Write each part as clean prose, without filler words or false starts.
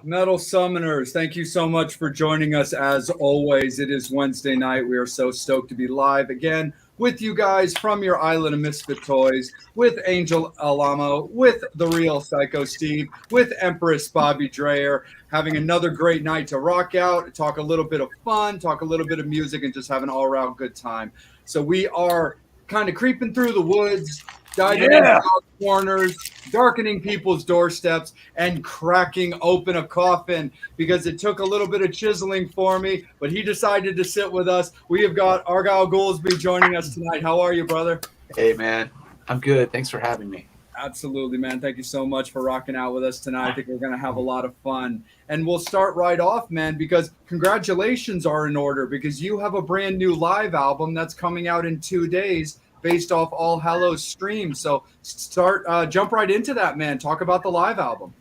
Metal Summoners, thank you so much for joining us. As always, it is Wednesday night. We are so stoked to be live again with you guys from your island of misfit toys, with Angel Alamo, with the real Psycho Steve, with Empress Bobby Dreyer, having another great night to rock out, talk a little bit of fun, talk a little bit of music, and just have an all-around good time. So we are kind of creeping through the woods, diving into corners, darkening people's doorsteps, and cracking open a coffin because it took a little bit of chiseling for me, but he decided to sit with us. We have got Argyle Goolsby joining us tonight. How are you, brother? Hey, man. I'm good. Thanks for having me. Absolutely, man. Thank you so much for rocking out with us tonight. I think we're going to have a lot of fun. And we'll start right off, man, because congratulations are in order because you have a brand new live album that's coming out in 2 days, based off All Hallows stream. So jump right into that, man. Talk about the live album.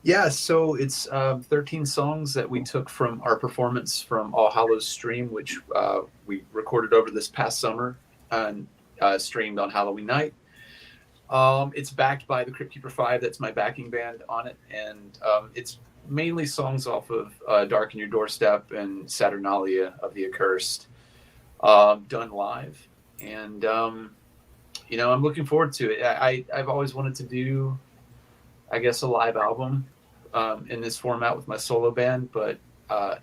Yeah, so it's 13 songs that we took from our performance from All Hallows stream, which we recorded over this past summer and streamed on Halloween night. It's backed by the Crypt Keeper 5. That's my backing band on it. And it's mainly songs off of Darken Your Doorstep and Saturnalia of the Accursed, done live. And, I'm looking forward to it. I've always wanted to do, I guess, a live album in this format with my solo band, but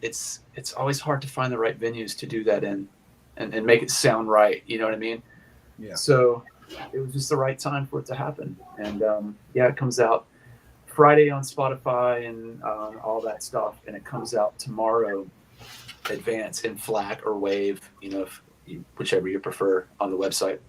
it's always hard to find the right venues to do that in and make it sound right. You know what I mean? Yeah. So it was just the right time for it to happen. And, it comes out Friday on Spotify and all that stuff. And it comes out tomorrow, advance in FLAC or WAVE, whichever you prefer, on the website.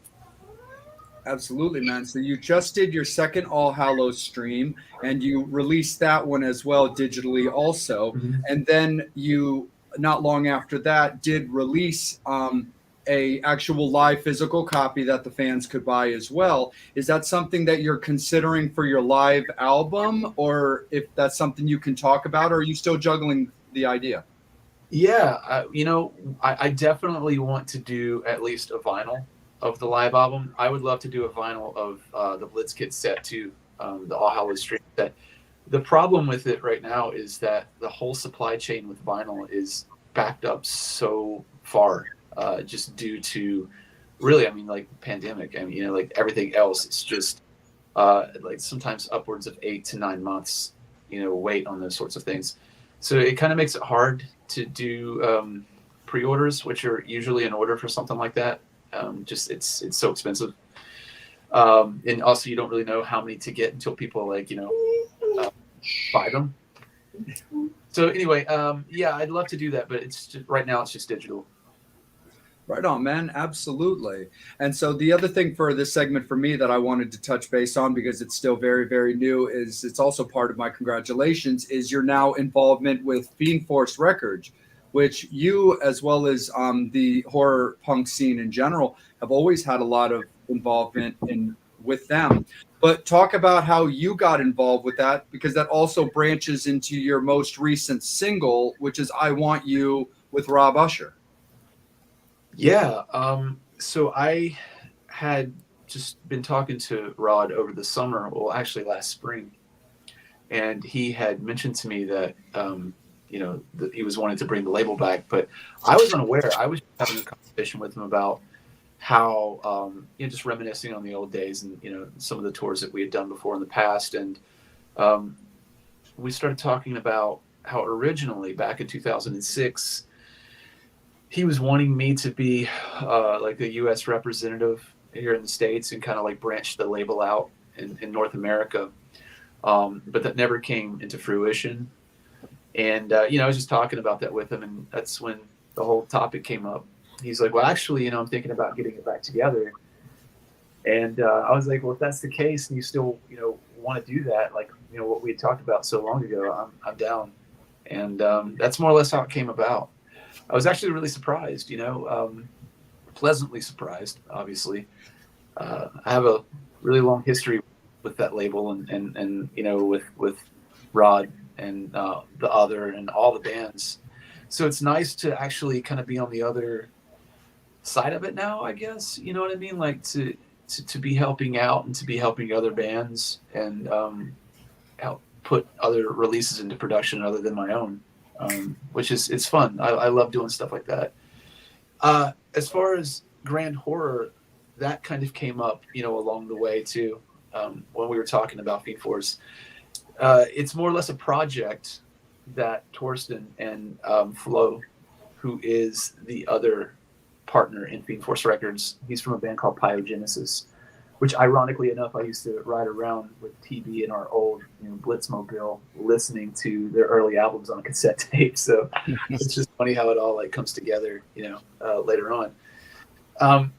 Absolutely, man. So you just did your second All Hallows stream, and you released that one as well digitally also. Mm-hmm. And then you, not long after that, did release a actual live physical copy that the fans could buy as well. Is that something that you're considering for your live album, or if that's something you can talk about, or are you still juggling the idea? Yeah, I definitely want to do at least a vinyl of the live album. I would love to do a vinyl of the blitzkid set too, the All Hallows stream set. The problem with it right now is that the whole supply chain with vinyl is backed up so far, just due to really, pandemic. Everything else, it's just sometimes upwards of 8 to 9 months, wait on those sorts of things. So it kind of makes it hard to do pre-orders, which are usually in order for something like that. It's so expensive. And also you don't really know how many to get until people buy them. So anyway, I'd love to do that, but right now it's just digital. Right on, man. Absolutely. And so the other thing for this segment for me that I wanted to touch base on, because it's still very, very new, is it's also part of my congratulations, is your now involvement with fiendforcerecords, which you, as well as the horror punk scene in general, have always had a lot of involvement with them. But talk about how you got involved with that, because that also branches into your most recent single, which is I Want You with Rob Usher. Yeah. So I had just been talking to Rod over the summer, well, actually last spring, and he had mentioned to me that, that he was wanting to bring the label back, but I was unaware. I was having a conversation with him about how, just reminiscing on the old days and, some of the tours that we had done before in the past. And we started talking about how originally back in 2006, he was wanting me to be like a U.S. representative here in the States and kind of like branch the label out in North America. But that never came into fruition. And, I was just talking about that with him, and that's when the whole topic came up. He's like, well, actually, I'm thinking about getting it back together. And I was like, well, if that's the case and you still, want to do that, like, what we had talked about so long ago, I'm down. And that's more or less how it came about. I was actually really surprised, pleasantly surprised, obviously. I have a really long history with that label and with Rod and the other and all the bands. So it's nice to actually kind of be on the other side of it now, I guess. You know what I mean? Like to be helping out and to be helping other bands and help put other releases into production other than my own, which is it's fun. I love doing stuff like that. As far as Grand Horror, that kind of came up, along the way too. When we were talking about Fiend Force, it's more or less a project that Torsten and Flo, who is the other partner in Fiend Force Records, he's from a band called Pyogenesis, which ironically enough, I used to ride around with TB in our old Blitzmobile, listening to their early albums on a cassette tape. So it's just funny how it all like comes together, later on.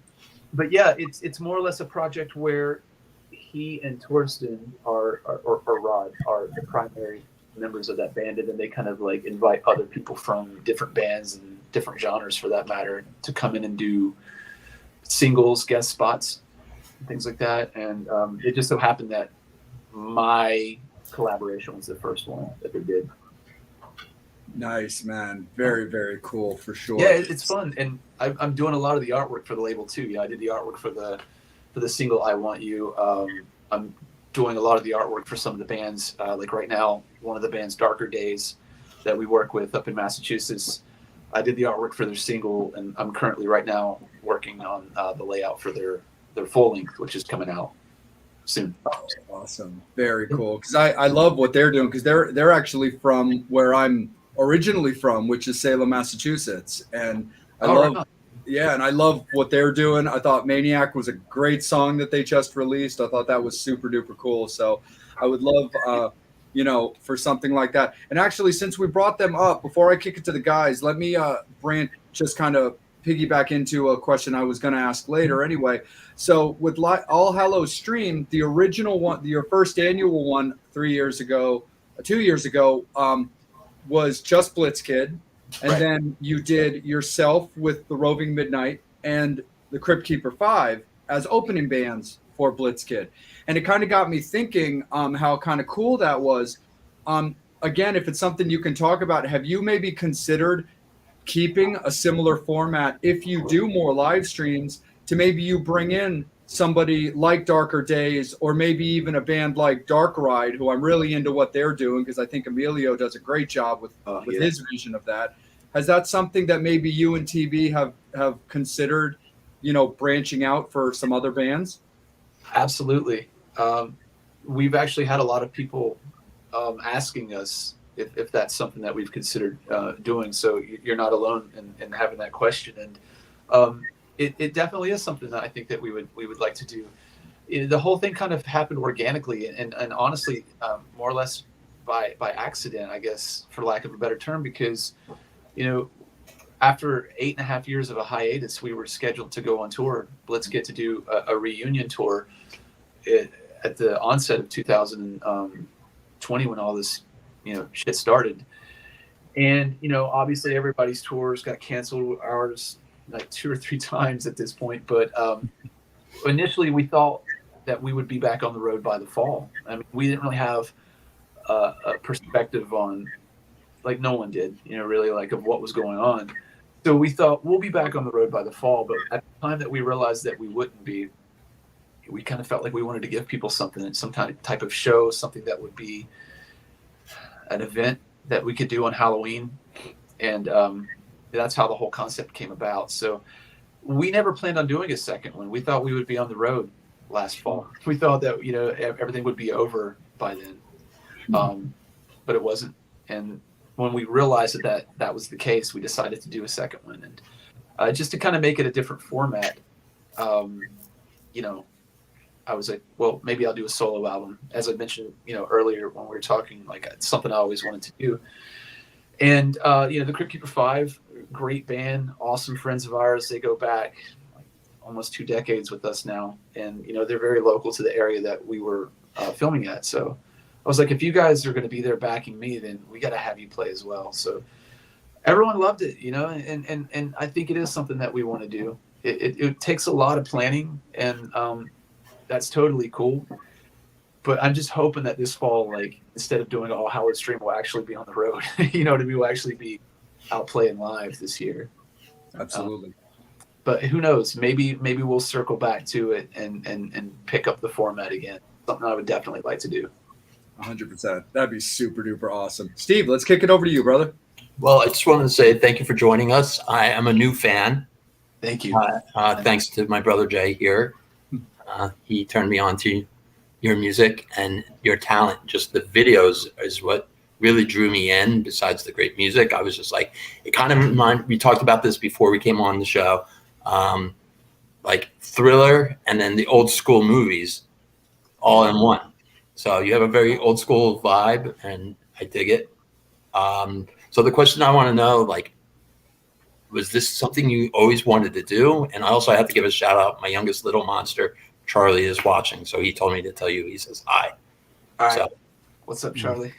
But yeah, it's more or less a project where he and Torsten or Rod are the primary members of that band, and then they kind of like invite other people from different bands and different genres for that matter to come in and do singles, guest spots, and things like that. And it just so happened that my collaboration was the first one that they did. Nice, man. Very, very cool for sure. Yeah, it's fun, and I'm doing a lot of the artwork for the label too. Yeah, I did the artwork for the single "I Want You." I'm doing a lot of the artwork for some of the bands. Like right now, one of the bands, Darker Days, that we work with up in Massachusetts. I did the artwork for their single, and I'm currently right now working on the layout for their full length, which is coming out soon. Awesome, very cool. Because I love what they're doing, because they're actually from where I'm originally from, which is Salem, Massachusetts, and I love what they're doing. I thought Maniac was a great song that they just released. I thought that was super duper cool. So I would love, for something like that. And actually, since we brought them up, before I kick it to the guys, let me just kind of piggyback into a question I was going to ask later anyway. So with All Hallows Stream, the original one, your first annual one 2 years ago, was just Blitzkid. And Right. then you did yourself with the Roving Midnight and the Crypt Keeper 5 as opening bands for Blitzkid. And it kind of got me thinking how kind of cool that was. Again, if it's something you can talk about, have you maybe considered keeping a similar format if you do more live streams, to maybe you bring in somebody like Darker Days, or maybe even a band like Dark Ride, who I'm really into what they're doing, because I think Emilio does a great job with his vision of that. Has that something that maybe you and TV have considered, branching out for some other bands? Absolutely. We've actually had a lot of people asking us if that's something that we've considered doing. So you're not alone in having that question. And it definitely is something that I think that we would like to do. The whole thing kind of happened organically and honestly, more or less by accident, I guess, for lack of a better term, because, after 8.5 years of a hiatus, we were scheduled to go on tour, Blitzkid, to do a reunion tour at the onset of 2020 when all this, shit started. And, obviously everybody's tours got canceled, ours like 2 or 3 times at this point. But initially we thought that we would be back on the road by the fall. I mean, we didn't really have a perspective on, like no one did, really, like of what was going on. So we thought we'll be back on the road by the fall. But at the time that we realized that we wouldn't be, we kind of felt like we wanted to give people something, some type of show, something that would be an event that we could do on Halloween. And that's how the whole concept came about. So we never planned on doing a second one. We thought we would be on the road last fall. We thought that, everything would be over by then. But it wasn't. And when we realized that was the case, we decided to do a second one. And just to kind of make it a different format. You know, I was like, well, maybe I'll do a solo album. As I mentioned, you know, earlier when we were talking, like it's something I always wanted to do. And, you know, the Crypt Keeper 5, great band, awesome friends of ours. They go back like almost 2 decades with us now. And, you know, they're very local to the area that we were filming at. So I was like, if you guys are going to be there backing me, then we got to have you play as well. So everyone loved it, you know, and I think it is something that we want to do. It takes a lot of planning, and that's totally cool. But I'm just hoping that this fall, like, instead of doing all Howard Stream, we'll actually be on the road. You know, we'll actually be out playing live this year. Absolutely. But who knows? Maybe we'll circle back to it and pick up the format again. Something I would definitely like to do. 100%. That'd be super duper awesome. Steve, let's kick it over to you, brother. Well, I just wanted to say thank you for joining us. I am a new fan. Thank you. Thanks to my brother Jay here. He turned me on to your music and your talent. Just the videos is what really drew me in, besides the great music. I was just like, it kind of reminded, we talked about this before we came on the show, like Thriller and then the old school movies all in one. So you have a very old school vibe, and I dig it. So the question I want to know, like, was this something you always wanted to do? And I also have to give a shout out. My youngest little monster, Charlie, is watching. So he told me to tell you, he says hi. All right. So. What's up, Charlie?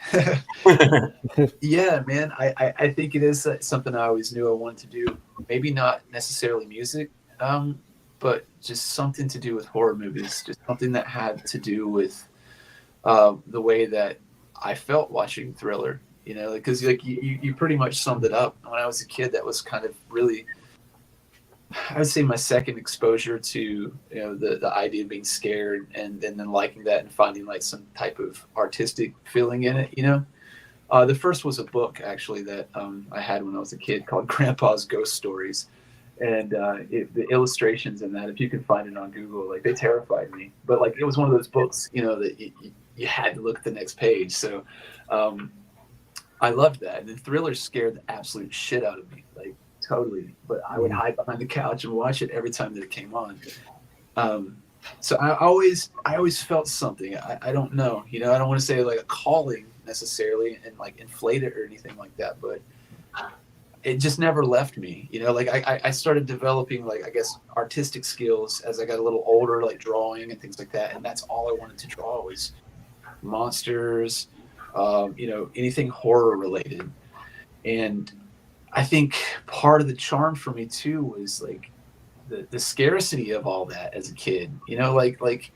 Yeah, man. I think it is something I always knew I wanted to do. Maybe not necessarily music, but just something to do with horror movies. Just something that had to do with the way that I felt watching Thriller. You know, because like you pretty much summed it up. When I was a kid, that was kind of really, I would say, my second exposure to, you know, the idea of being scared and then liking that and finding like some type of artistic feeling in it. You know, the first was a book actually that I had when I was a kid called Grandpa's Ghost Stories, and the illustrations in that, if you can find it on Google, like they terrified me. But like it was one of those books, you know, that you had to look at the next page. So. I loved that. And the Thriller scared the absolute shit out of me, like totally. But I would hide behind the couch and watch it every time that it came on. So I always felt something. I don't know, you know, I don't want to say like a calling necessarily and like inflate it or anything like that, but it just never left me. You know, like I started developing like, I guess, artistic skills as I got a little older, like drawing and things like that. And that's all I wanted to draw was monsters, you know, anything horror related. And I think part of the charm for me too was like the scarcity of all that as a kid, you know, like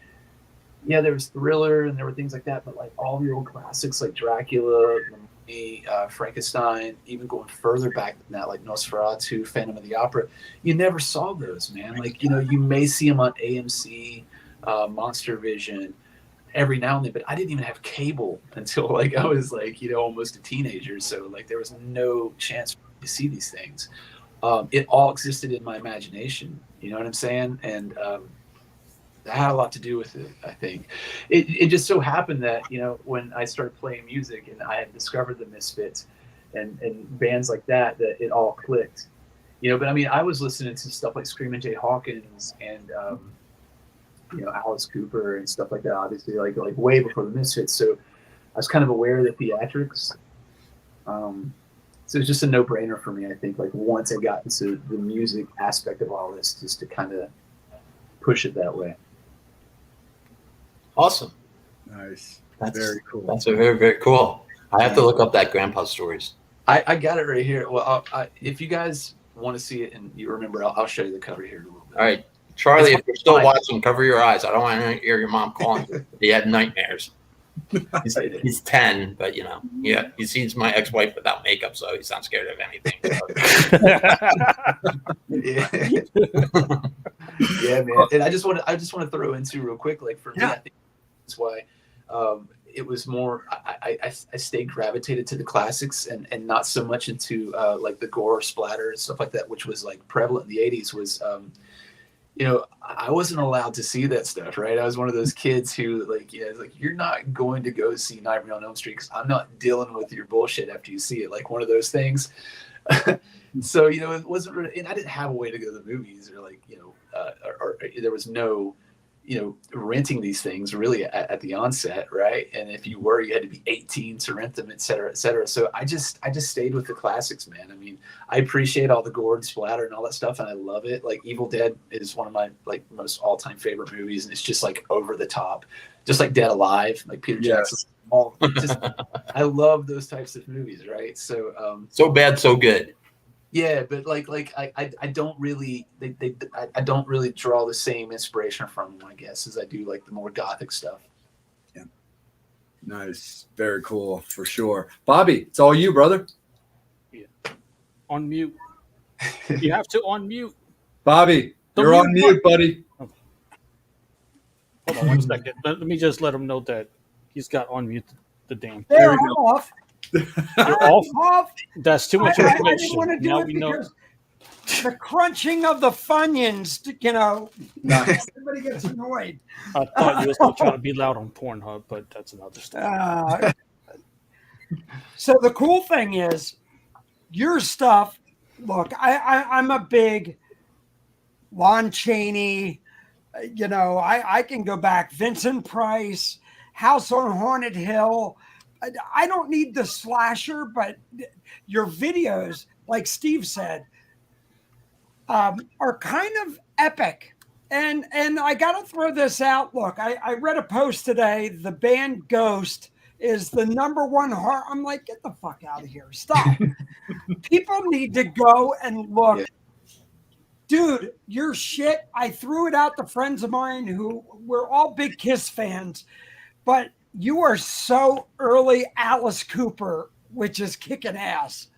yeah, there was Thriller and there were things like that, but like all the old classics like Dracula, Frankenstein, even going further back than that, like Nosferatu, Phantom of the Opera, you never saw those, man. Like, you know, you may see them on AMC, Monster Vision, every now and then, but I didn't even have cable until like I was like, you know, almost a teenager. So like there was no chance to see these things. It all existed in my imagination, you know what I'm saying? And that had a lot to do with it, I think. It just so happened that, you know, when I started playing music and I had discovered the Misfits and bands like that it all clicked. You know, but I mean, I was listening to stuff like Screaming Jay Hawkins and you know, Alice Cooper and stuff like that, obviously, like way before the Misfits. So I was kind of aware of the theatrics. So it's just a no-brainer for me, I think, like once I got into the music aspect of all this, just to kind of push it that way. Awesome. Nice. That's very cool. That's a very, very cool. I have to look up that Grandpa Stories. I got it right here. Well, if you guys want to see it and you remember, I'll show you the cover here in a little bit. All right. Charlie, if you're still watching, cover your eyes. I don't want to hear your mom calling you. He had nightmares. He's 10, but, you know, yeah, he sees my ex-wife without makeup, so he's not scared of anything. Yeah. Yeah, man. And I just want to throw into real quick, like for me, I think that's why it was more, I stayed gravitated to the classics and not so much into like the gore, splatter, and stuff like that, which was like prevalent in the 80s. Was you know, I wasn't allowed to see that stuff, right? I was one of those kids who, like, yeah, like, you're not going to go see Nightmare on Elm Street because I'm not dealing with your bullshit after you see it, like one of those things. So, it wasn't really, and I didn't have a way to go to the movies or like, or there was no, renting these things really at the onset. Right. And if you were, you had to be 18 to rent them, et cetera, et cetera. So I just stayed with the classics, man. I mean, I appreciate all the gore and splatter and all that stuff. And I love it. Like Evil Dead is one of my like most all time favorite movies. And it's just like over the top, just like Dead Alive, like Peter Jackson. I love those types of movies. Right. So, so bad, so good. Yeah, but I don't really I don't really draw the same inspiration from them, I guess, as I do like the more gothic stuff. Yeah. Nice. Very cool for sure. Bobby, it's all you, brother. Yeah. On mute. You have to unmute. Bobby, you're on mute, buddy. Oh. Hold on 1 second. Let me just let him know that he's got unmute the damn. There I'm off. You're off. That's too much information. I didn't want to do now it we know. The crunching of the Funyuns, everybody gets annoyed. I thought you were still trying to be loud on Pornhub, but that's another story. So the cool thing is, your stuff. Look, I'm a big Lon Chaney. I can go back. Vincent Price, House on Haunted Hill. I don't need the slasher, but your videos, like Steve said, are kind of epic. And I got to throw this out. Look, I read a post today. The band Ghost is the #1 horror. I'm like, get the fuck out of here. Stop. People need to go and look. Yeah. Dude, your shit. I threw it out to friends of mine who were all big Kiss fans, but you are so early Alice Cooper, which is kicking ass.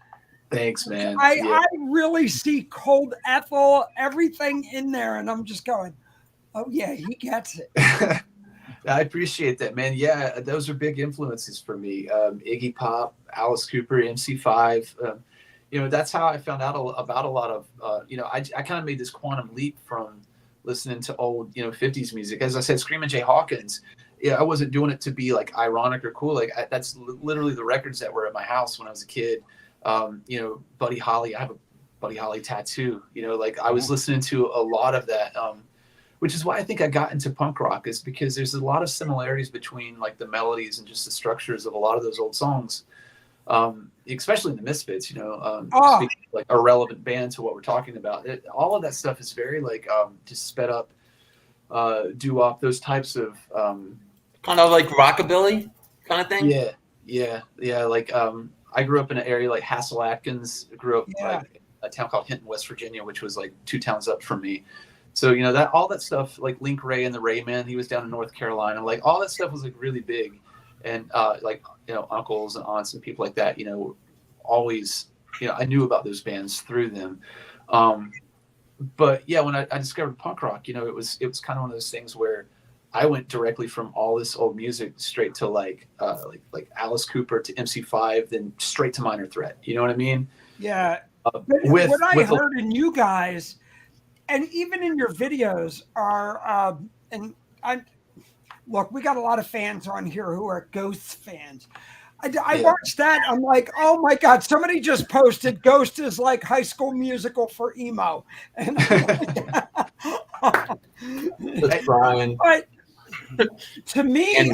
Thanks, man. I really see Cold Ethel, everything in there, and I'm just going, oh, yeah, he gets it. I appreciate that, man. Yeah, those are big influences for me. Iggy Pop, Alice Cooper, MC5. That's how I found out about a lot of, I kind of made this quantum leap from listening to old, 50s music. As I said, Screaming Jay Hawkins. Yeah, I wasn't doing it to be like ironic or cool. Like that's literally the records that were at my house when I was a kid. Buddy Holly. I have a Buddy Holly tattoo. I was listening to a lot of that, which is why I think I got into punk rock, is because there's a lot of similarities between like the melodies and just the structures of a lot of those old songs, especially in the Misfits. Like a relevant band to what we're talking about. All of that stuff is very like just sped up, doo-wop, those types of. Kind of like rockabilly kind of thing? Yeah. Like, I grew up in an area like Hassel Atkins. I grew up like a town called Hinton, West Virginia, which was like 2 towns up from me. So, that all that stuff, like Link Ray and the Rayman, he was down in North Carolina. Like all that stuff was like really big. And uncles and aunts and people like that, always, I knew about those bands through them. But yeah, when I discovered punk rock, it was kind of one of those things where I went directly from all this old music straight to like Alice Cooper to MC5, then straight to Minor Threat. You know what I mean? Yeah. What I heard in you guys, and even in your videos, are look, we got a lot of fans on here who are Ghost fans. I watched that. I'm like, oh my God, somebody just posted Ghost is like High School Musical for emo. And that's Brian. But to me,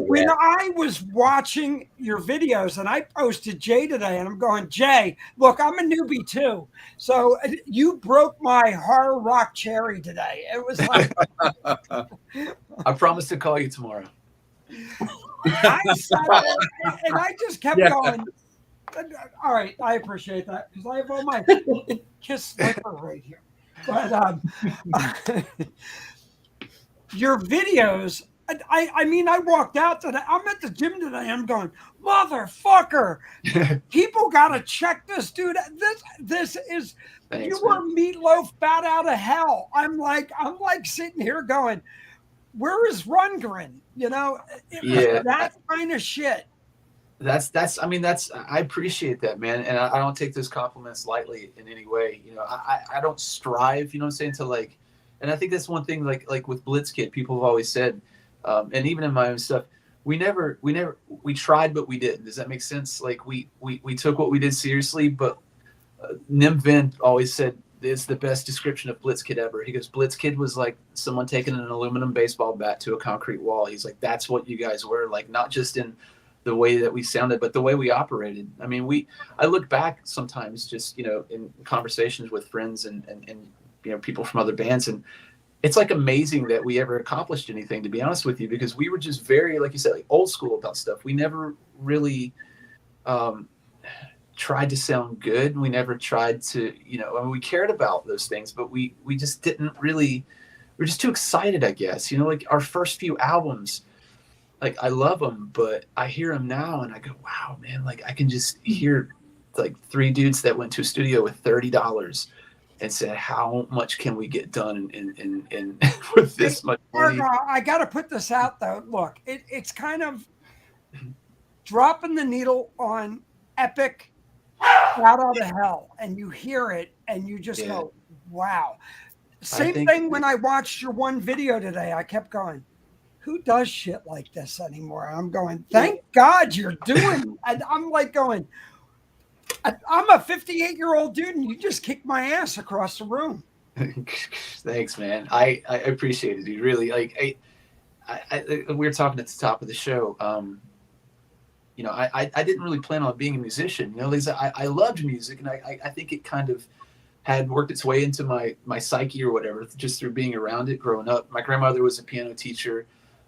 when I was watching your videos, and I posted Jay today, and I'm going, Jay, look, I'm a newbie too. So you broke my horror rock cherry today. It was like, I promise to call you tomorrow. I sat there, and I just kept going. All right, I appreciate that because I have all my Kiss liquor right here. But your videos, I walked out today. I'm at the gym today. I'm going, motherfucker. People got to check this, dude. This is, Thanks, you were Meatloaf bat out of hell. I'm like sitting here going, where is Rundgren? That kind of shit. I appreciate that, man. And I don't take those compliments lightly in any way. I don't strive, to like, and I think that's one thing, like with Blitzkid, people have always said, and even in my own stuff, we tried, but we didn't. Does that make sense? Like we took what we did seriously, but Nim Vin always said it's the best description of blitzkid ever. He goes, blitzkid was like someone taking an aluminum baseball bat to a concrete wall. He's like, that's what you guys were, like, not just in the way that we sounded, but the way we operated. I mean, I look back sometimes just, in conversations with friends and people from other bands, and it's like amazing that we ever accomplished anything, to be honest with you, because we were just very, like you said, like old school about stuff. We never really tried to sound good. We never tried to, I mean, we cared about those things, but we just didn't really, we're just too excited, I guess. Like our first few albums, like I love them, but I hear them now and I go, wow, man, like I can just hear like three dudes that went to a studio with $30 and said, how much can we get done in with this much money? Argyle, I got to put this out though. Look, it's kind of dropping the needle on epic out of hell, and you hear it and you just go, wow. Same thing when I watched your one video today. I kept going, who does shit like this anymore? I'm going, thank God you're doing. And I'm like going, I'm a 58-year-old dude, and you just kicked my ass across the room. Thanks, man. I appreciate it, dude. Really, like, we were talking at the top of the show. I didn't really plan on being a musician. I loved music, and I think it kind of had worked its way into my psyche or whatever, just through being around it growing up. My grandmother was a piano teacher.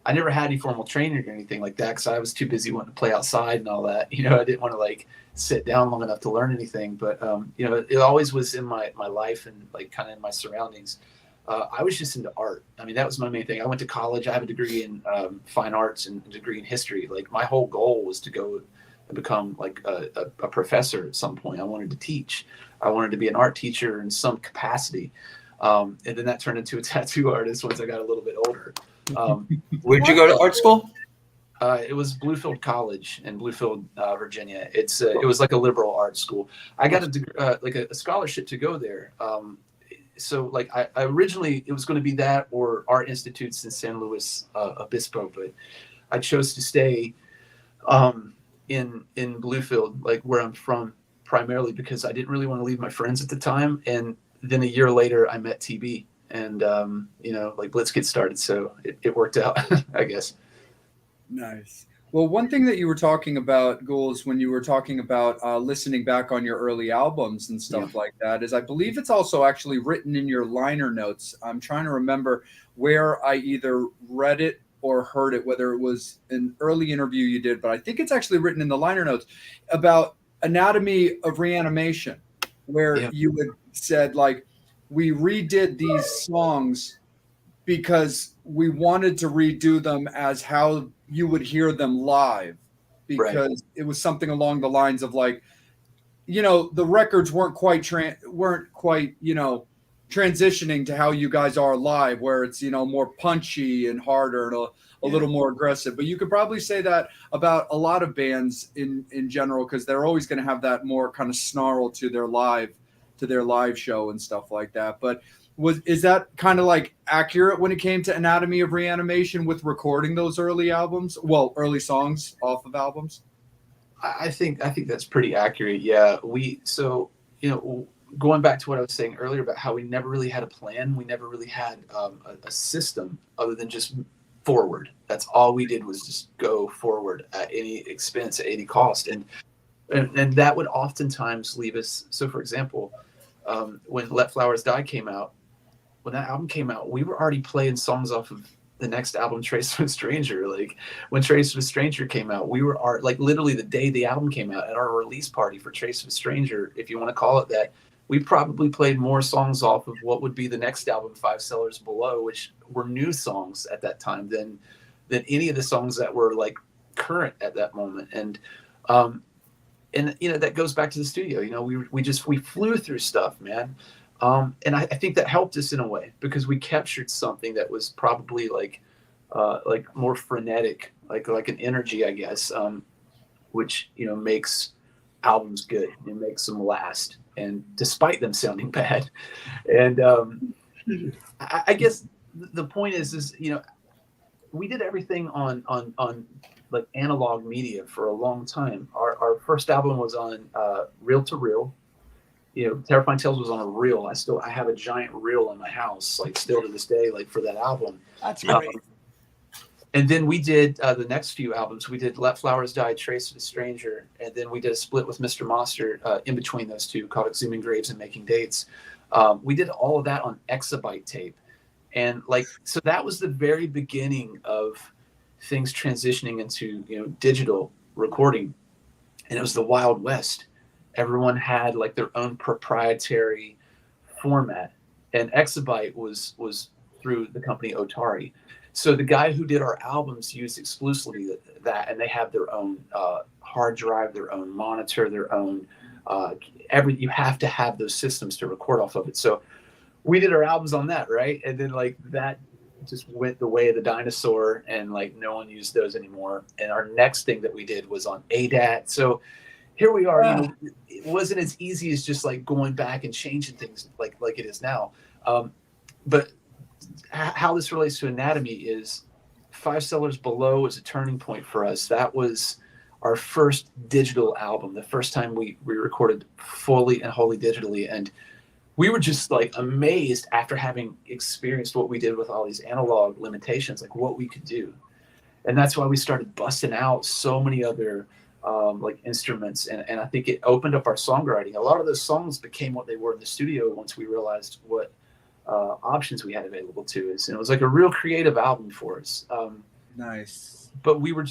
I never had any formal training or anything like that because I was too busy wanting to play outside and all that. I didn't want to like sit down long enough to learn anything. But it always was in my life and like kind of in my surroundings. I was just into art. I mean, that was my main thing. I went to college. I have a degree in fine arts and a degree in history. Like my whole goal was to go and become like a professor at some point. I wanted to teach. I wanted to be an art teacher in some capacity. And then that turned into a tattoo artist once I got a little bit older. Where'd you go to art school? It was Bluefield College in Bluefield, Virginia. It was like a liberal art school. I got a scholarship to go there. So like I originally it was going to be that or art institutes in San Luis Obispo, but I chose to stay in Bluefield, like where I'm from, primarily because I didn't really want to leave my friends at the time. And then a year later, I met TB. And, like blitzkid started. So it worked out, I guess. Nice. Well, one thing that you were talking about, Ghouls, when you were talking about listening back on your early albums and stuff like that, is I believe it's also actually written in your liner notes. I'm trying to remember where I either read it or heard it, whether it was an early interview you did, but I think it's actually written in the liner notes about Anatomy of Reanimation, where you had said, like, we redid these songs because we wanted to redo them as how you would hear them live, because it was something along the lines of like, the records weren't quite transitioning to how you guys are live, where it's, more punchy and harder and a little more aggressive. But you could probably say that about a lot of bands in general, because they're always going to have that more kind of snarl to their live show and stuff like that. But is that kind of like accurate when it came to Anatomy of Reanimation with recording those early albums? Well, early songs off of albums? I think that's pretty accurate. Yeah. Going back to what I was saying earlier about how we never really had a plan. We never really had a system other than just forward. That's all we did was just go forward at any expense, at any cost. And that would oftentimes leave us. So for example, when Let Flowers Die came out, when that album came out, we were already playing songs off of the next album, Traceofastranger. Like when Traceofastranger came out, we were like literally the day the album came out at our release party for Traceofastranger, if you want to call it that, we probably played more songs off of what would be the next album, 5 Cellars Below, which were new songs at that time than any of the songs that were like current at that moment. And that goes back to the studio. We flew through stuff, man. And I think that helped us in a way because we captured something that was probably like more frenetic, like an energy, I guess, which, makes albums good. It makes them last, and despite them sounding bad. And I guess the point is, we did everything on like analog media for a long time. Our first album was on reel to reel. Terrifying Tales was on a reel. I have a giant reel in my house, like still to this day, like for that album. That's great. And then we did the next few albums. We did Let Flowers Die, Traceofastranger, and then we did a split with Mr. Monster in between those two called Exhuming Graves and Making Dates. We did all of that on exabyte tape. And so that was the very beginning of things transitioning into, digital recording. And it was the Wild West. Everyone had like their own proprietary format. And exabyte was through the company Otari. So the guy who did our albums used exclusively that, and they have their own hard drive, their own monitor, their own you have to have those systems to record off of it. So we did our albums on that, right? And then that just went the way of the dinosaur, and no one used those anymore. And our next thing that we did was on ADAT. So here we are. It wasn't as easy as just going back and changing things like it is now. But how this relates to anatomy is Five Cellars Below is a turning point for us. That was our first digital album, the first time we recorded fully and wholly digitally. And we were just amazed after having experienced what we did with all these analog limitations, what we could do. And that's why we started busting out so many other instruments. And I think it opened up our songwriting. A lot of those songs became what they were in the studio once we realized what options we had available to us. And it was a real creative album for us. Nice. But we were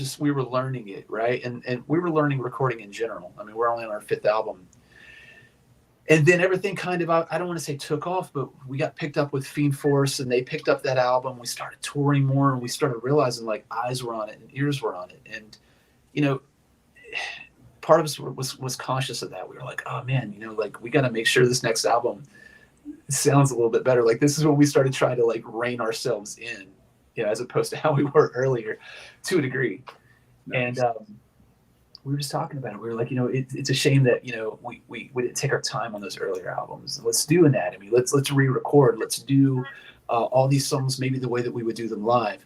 learning it, right? And we were learning recording in general. I mean, we're only on our 5th album. And then everything kind of, I don't want to say took off, but we got picked up with Fiend Force, and they picked up that album. We started touring more, and we started realizing eyes were on it and ears were on it. And, part of us was conscious of that. We were like, oh man, we got to make sure this next album sounds a little bit better. This is when we started trying to rein ourselves in, as opposed to how we were earlier, to a degree. Nice. And we were just talking about it. We were like, it's a shame that we didn't take our time on those earlier albums. Let's do Anatomy. Let's re-record. Let's do all these songs maybe the way that we would do them live.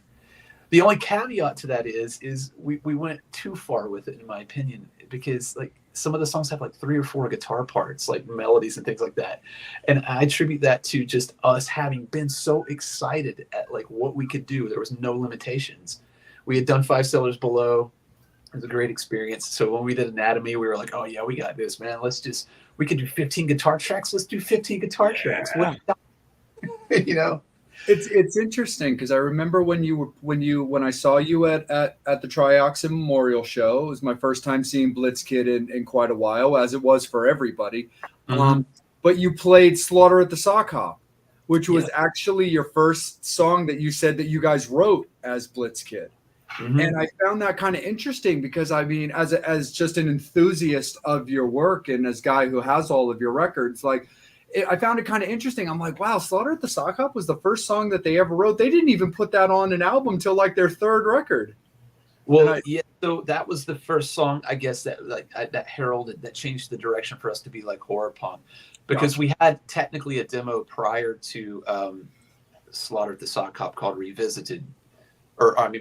The only caveat to that is we went too far with it, in my opinion, because some of the songs have 3 or 4 guitar parts, melodies and things like that. And I attribute that to just us having been so excited at what we could do. There was no limitations. We had done Five Cellars Below. It was a great experience. So when we did Anatomy, we were like, oh yeah, we got this, man. We could do 15 guitar tracks. Let's do 15 guitar tracks. It's interesting because I remember when I saw you at the Trioxin Memorial Show. It was my first time seeing blitzkid in quite a while, as it was for everybody. Mm-hmm. But you played Slaughter at the Sock Hop, which was actually your first song that you said that you guys wrote as blitzkid. Mm-hmm. And I found that kind of interesting because, I mean, as just an enthusiast of your work and as a guy who has all of your records, I found it kind of interesting. I'm like, wow, Slaughter at the Sock Hop was the first song that they ever wrote. They didn't even put that on an album till their 3rd record. Well, so that was the first song, I guess, that that heralded, that changed the direction for us to be horror punk, because we had technically a demo prior to Slaughter at the Sock Hop called Revisited,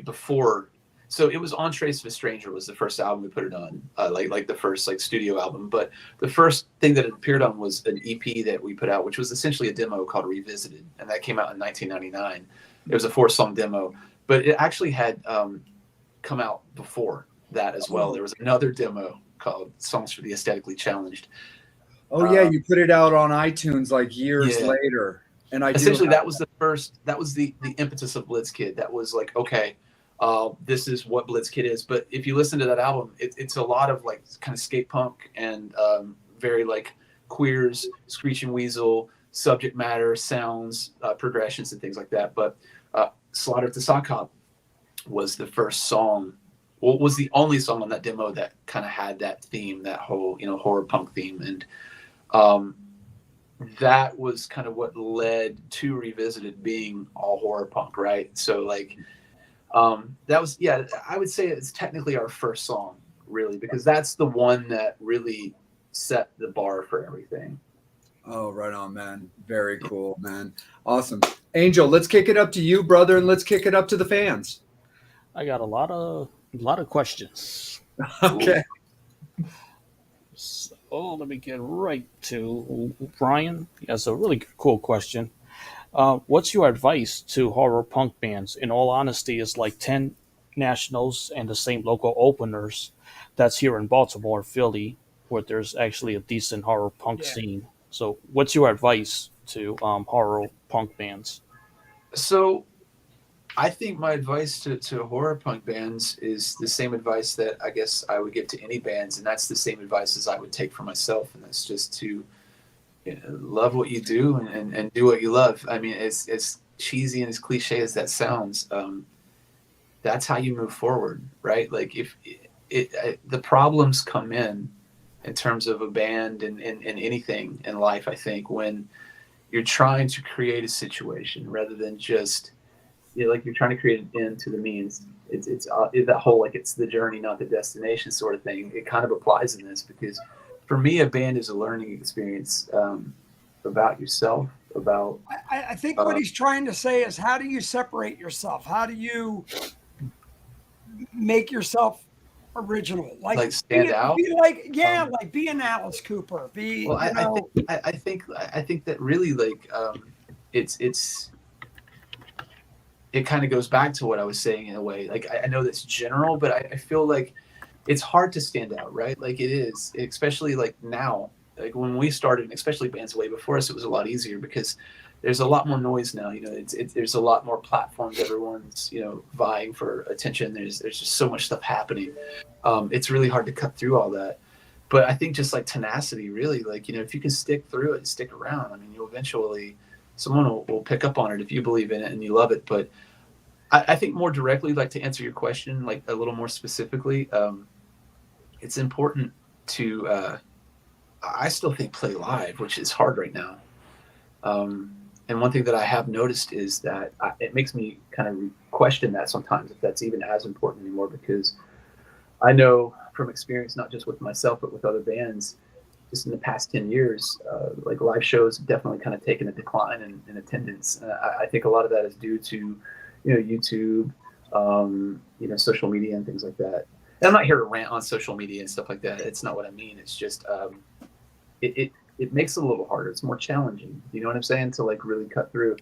before. So it was on Traceofastranger was the first album we put it on, the first studio album. But the first thing that it appeared on was an EP that we put out, which was essentially a demo called Revisited, and that came out in 1999. It was a 4-song demo, but it actually had come out before that as well. There was another demo called Songs for the Aesthetically Challenged. Oh yeah, you put it out on iTunes years later, and essentially that was the first. That was the impetus of blitzkid. That was okay. This is what blitzkid is. But if you listen to that album, it's a lot of kind of skate punk and very queers, Screeching Weasel, subject matter, sounds, progressions and things like that. But Slaughter at the Sock Hop was the first song, was the only song on that demo that kind of had that theme, that whole horror punk theme. And that was kind of what led to Revisited being all horror punk, right? So that was, I would say it's technically our first song, really, because that's the one that really set the bar for everything. Oh, right on, man. Very cool, man. Awesome. Angel, let's kick it up to you, brother, and let's kick it up to the fans. I got a lot of questions. Okay. Oh, let me get right to Brian. He has a really cool question. What's your advice to horror punk bands? In all honesty, it's like 10 nationals and the same local openers that's here in Baltimore, Philly, where there's actually a decent horror punk Yeah. scene. So, what's your advice to horror punk bands? So I think my advice to horror punk bands is the same advice that I guess I would give to any bands, and that's the same advice as I would take for myself, and that's just to love what you do and do what you love. I mean, as cheesy and as cliche as that sounds, that's how you move forward, right? Like if the problems come in terms of a band and anything in life, I think when you're trying to create a situation rather than just like you're trying to create an end to the means. It's that whole like it's the journey, not the destination sort of thing. It kind of applies in this because for me, a band is a learning experience about yourself, about I think what he's trying to say is, how do you separate yourself? How do you make yourself original? like stand out. Be like, yeah, like be an Alice Cooper. Be Well, you know, I think that really like it kind of goes back to what I was saying in a way. Like I know that's general, but I feel like it's hard to stand out, right? Like it is, especially like now. Like when we started, especially bands way before us, it was a lot easier because there's a lot more noise now. You know, there's a lot more platforms. Everyone's vying for attention. There's just so much stuff happening. It's really hard to cut through all that. But I think just like tenacity, really, like if you can stick through it and stick around, I mean, you'll eventually someone will pick up on it if you believe in it and you love it. But I think more directly, like to answer your question, like a little more specifically, it's important to. I still think play live, which is hard right now. And one thing that I have noticed is that it makes me kind of question that sometimes if that's even as important anymore, because I know from experience, not just with myself, but with other bands, just in the past 10 years, like live shows have definitely kind of taken a decline in attendance. I think a lot of that is due to, YouTube, social media and things like that. And I'm not here to rant on social media and stuff like that. It's not what I mean. It's just, it makes it a little harder. It's more challenging. You know what I'm saying? To like really cut through.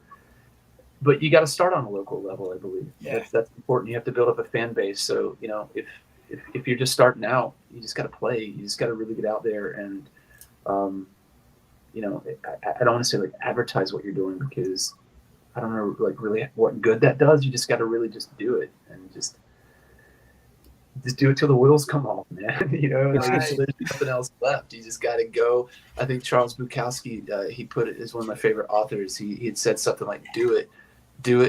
But you got to start on a local level, I believe. Yeah. That's important. You have to build up a fan base. So, if you're just starting out, you just got to play. You just got to really get out there and, I don't want to say like advertise what you're doing because I don't know like really what good that does. You just got to really just do it and just do it till the wheels come off, man. Until there's nothing else left. You just got to go. I think Charles Bukowski, he put it as one of my favorite authors. He had said something like, do it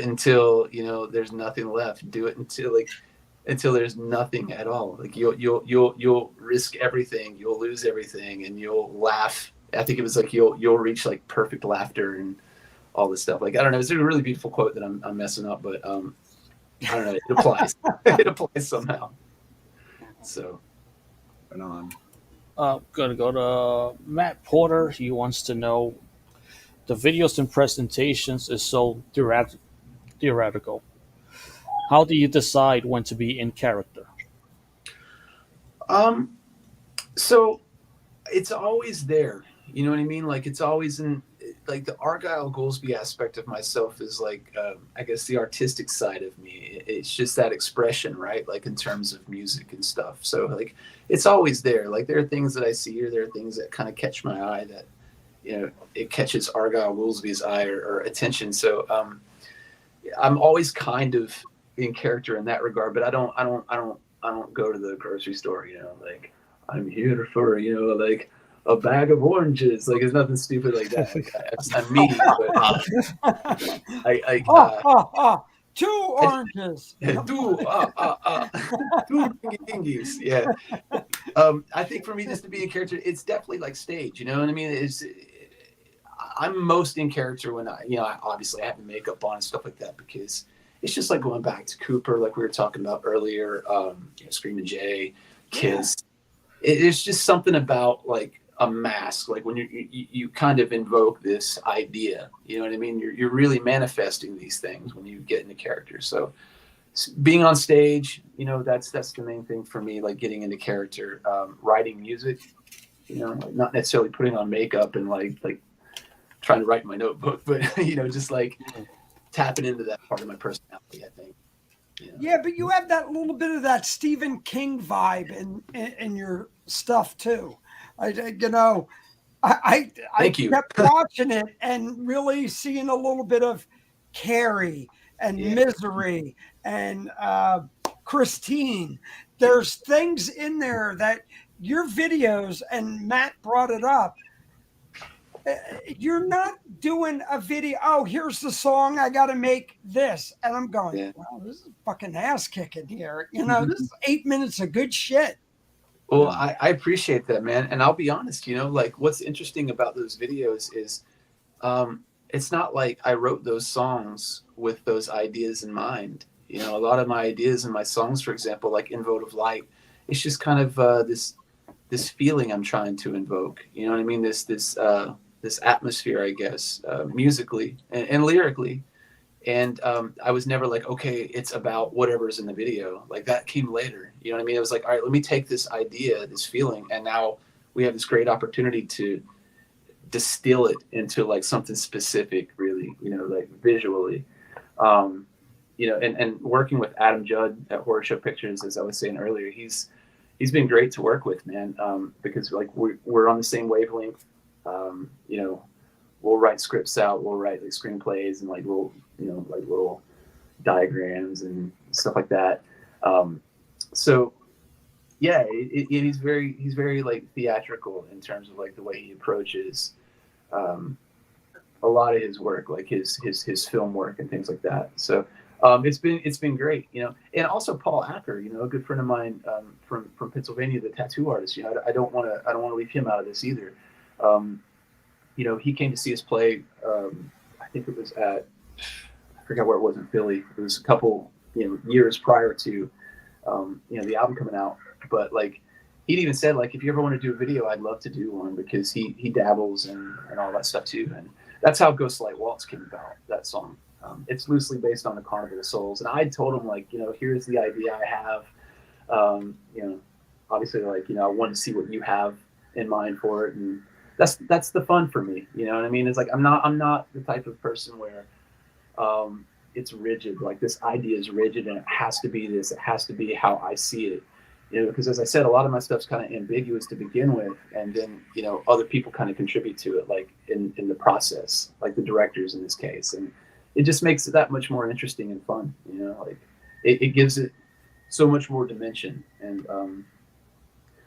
until, there's nothing left. Do it until there's nothing at all. Like you'll risk everything. You'll lose everything and you'll laugh. I think it was like, you'll reach like perfect laughter and all this stuff. Like, I don't know. It's a really beautiful quote that I'm messing up, but I don't know. It applies. It applies somehow. So, right on. Gonna go to Matt Porter. He wants to know the videos and presentations is so theoretical. How do you decide when to be in character? So it's always there. You know what I mean? Like it's always in like the Argyle Goolsby aspect of myself is like, I guess the artistic side of me. It's just that expression, right? Like in terms of music and stuff. So like, it's always there. Like there are things that I see or there are things that kind of catch my eye that, it catches Argyle Goolsby's eye or attention. So, I'm always kind of in character in that regard, but I don't go to the grocery store, like I'm here for, like a bag of oranges. Like it's nothing stupid like that. Like, I'm me, but 2 oranges. 2 dingies. Yeah. I think for me, just to be in character, it's definitely like stage. You know what I mean? I'm most in character when I obviously I have makeup on and stuff like that because it's just like going back to Cooper, like we were talking about earlier. Screaming Jay, Kiss. Yeah. It's just something about like a mask, like when you kind of invoke this idea. You know what I mean? You're really manifesting these things when you get into character. So being on stage, that's the main thing for me. Like getting into character, writing music. you know, like not necessarily putting on makeup and like trying to write in my notebook, but you know, just like tapping into that part of my personality, I think. You know? Yeah, but you have that little bit of that Stephen King vibe in your stuff too. You know, I Thank you. kept watching it and really seeing a little bit of Carrie and Misery and Christine. There's things in there that your videos, and Matt brought it up. You're not doing a video. Oh, here's the song. I got to make this. And I'm going, wow, this is fucking ass kicking here. You know, this is 8 minutes of good shit. Well, I appreciate that, man. And I'll be honest, you know, like what's interesting about those videos is it's not like I wrote those songs with those ideas in mind. You know, a lot of my ideas in my songs, for example, like In Vote of Light, it's just kind of this feeling I'm trying to invoke. You know what I mean? This atmosphere, I guess, musically and lyrically. And I was never like, okay, it's about whatever's in the video. Like that came later. You know what I mean? I was like, all right, let me take this idea, this feeling, and now we have this great opportunity to distill it into like something specific, really, you know, like visually. You know, and working with Adam Judd at Horror Show Pictures, as I was saying earlier, he's been great to work with, man, because like we're on the same wavelength. You know, we'll write scripts out, we'll write like screenplays and like little, you know, like little diagrams and stuff like that. So yeah, he's very like theatrical in terms of like the way he approaches a lot of his work, like his film work and things like that. So it's been great, you know. And also Paul Acker, you know, a good friend of mine from Pennsylvania, the tattoo artist. You know, I don't want to leave him out of this either. You know, he came to see us play. I think it was at, I forgot where it was in Philly. It was a couple, you know, years prior to, you know, the album coming out. But like, he'd even said like, if you ever want to do a video, I'd love to do one, because he dabbles and all that stuff too. And that's how Ghost Light Waltz came about, that song. It's loosely based on the Carnival of Souls. And I told him like, you know, here's the idea I have. You know, obviously like, you know, I wanted to see what you have in mind for it. And that's the fun for me. You know what I mean? It's like, I'm not the type of person where it's rigid. Like this idea is rigid and it has to be this, it has to be how I see it. You know, because as I said, a lot of my stuff's kind of ambiguous to begin with, and then, you know, other people kind of contribute to it, like in the process, like the directors in this case, and it just makes it that much more interesting and fun. You know, like it gives it so much more dimension, and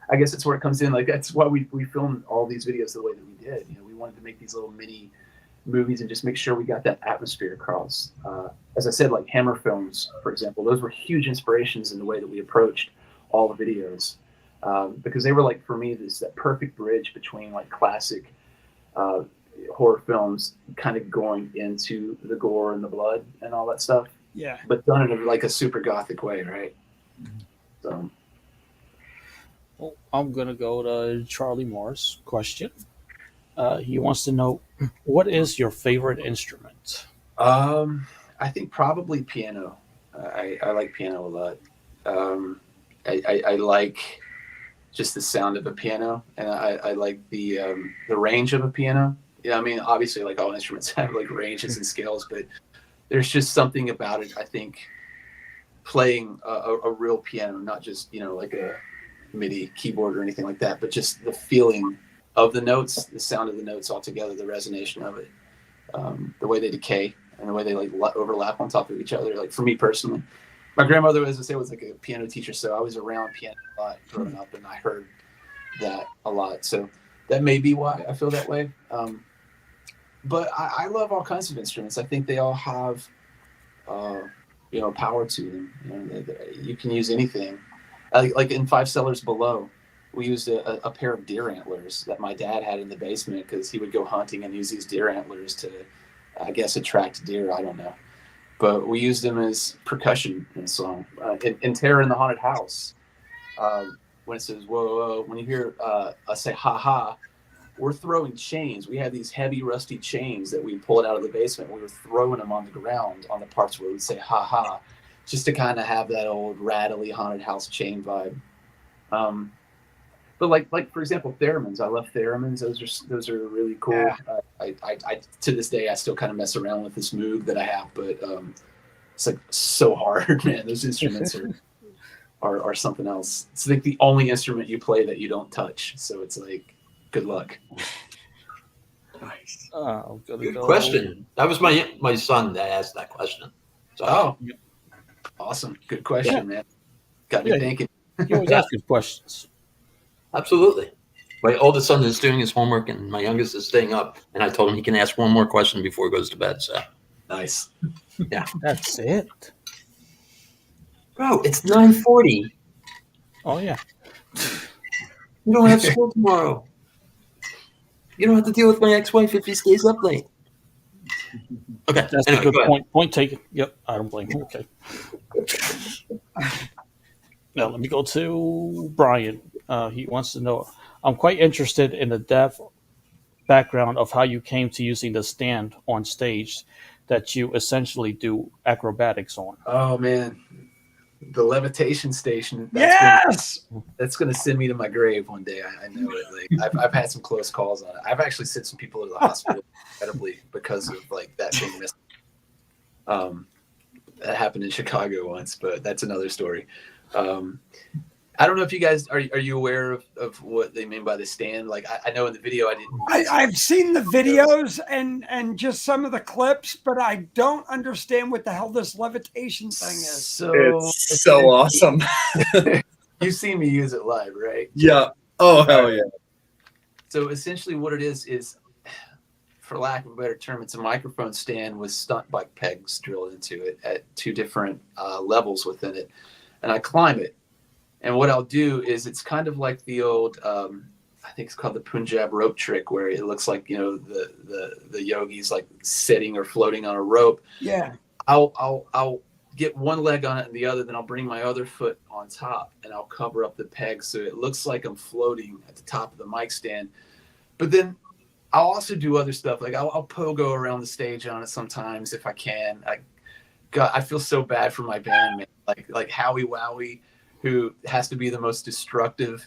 I guess it's where it comes in. Like that's why we filmed all these videos the way that we did. You know, we wanted to make these little mini movies and just make sure we got that atmosphere across. As I said, like Hammer Films, for example, those were huge inspirations in the way that we approached all the videos, because they were like, for me, that perfect bridge between like classic horror films kind of going into the gore and the blood and all that stuff. Yeah. But done in like a super gothic way, right? So. Well, I'm going to go to Charlie Moore's question. He wants to know, what is your favorite instrument? I think probably piano. I like piano a lot. I like just the sound of a piano, and I like the range of a piano. Yeah, I mean, obviously, like all instruments have like ranges and scales, but there's just something about it. I think playing a real piano, not just, you know, like a MIDI keyboard or anything like that, but just the feeling of the notes, the sound of the notes altogether, the resonation of it, the way they decay and the way they like overlap on top of each other. Like for me personally, my grandmother, as I say, was like a piano teacher, so I was around piano a lot growing up, and I heard that a lot. So that may be why I feel that way. But I love all kinds of instruments. I think they all have, you know, power to them. You know, you can use anything. Like in Fivecellarsbelow, we used a pair of deer antlers that my dad had in the basement because he would go hunting and use these deer antlers to, I guess, attract deer. I don't know. But we used them as percussion in the song. In Terror in the Haunted House, when it says, whoa, whoa, when you hear us say, ha ha, we're throwing chains. We had these heavy, rusty chains that we pulled out of the basement. We were throwing them on the ground on the parts where we'd say, ha ha, just to kind of have that old rattly haunted house chain vibe. But like for example, theremins. I love theremins. Those are really cool. Yeah. I to this day I still kind of mess around with this Moog that I have, but it's like so hard, man. Those instruments are something else. It's like the only instrument you play that you don't touch. So it's like, good luck. Nice. Good question. That was my son that asked that question. So, Oh, awesome. Good question, man. Got me thinking. You always ask good questions. absolutely. My oldest son is doing his homework, and my youngest is staying up. And I told him he can ask one more question before he goes to bed. So, Nice. yeah, That's it. bro, it's 9:40. Oh yeah. You don't have school tomorrow. You don't have to deal with my ex-wife if he stays up late. Okay, That's anyway, a good go ahead. point. Point taken. Yep, I don't blame him. Okay. Now let me go to Brian. He wants to know. I'm quite interested in the depth background of how you came to using the stand on stage that you essentially do acrobatics on. Oh man, the levitation station. Yes. That's gonna send me to my grave one day. I know it. Like I've had some close calls on it. I've actually sent some people to the hospital incredibly because of like that being missing. That happened in Chicago once, but that's another story. I don't know if you guys are you aware of what they mean by the stand? Like I know in the video I didn't. I've seen the videos and just some of the clips, but I don't understand what the hell this levitation thing is. So It's so awesome. You've seen me use it live, right? Yeah. Oh, hell yeah. So essentially what it is, for lack of a better term, it's a microphone stand with stunt bike pegs drilled into it at two different levels within it. And I climb it. And what I'll do is it's kind of like the old, I think it's called the Punjab rope trick, where it looks like, you know, the yogis like sitting or floating on a rope. Yeah. I'll get one leg on it and the other, then I'll bring my other foot on top and I'll cover up the peg so it looks like I'm floating at the top of the mic stand. But then I'll also do other stuff. Like I'll pogo around the stage on it sometimes if I can. I feel so bad for my band, man. Like Howie Wowie, who has to be the most destructive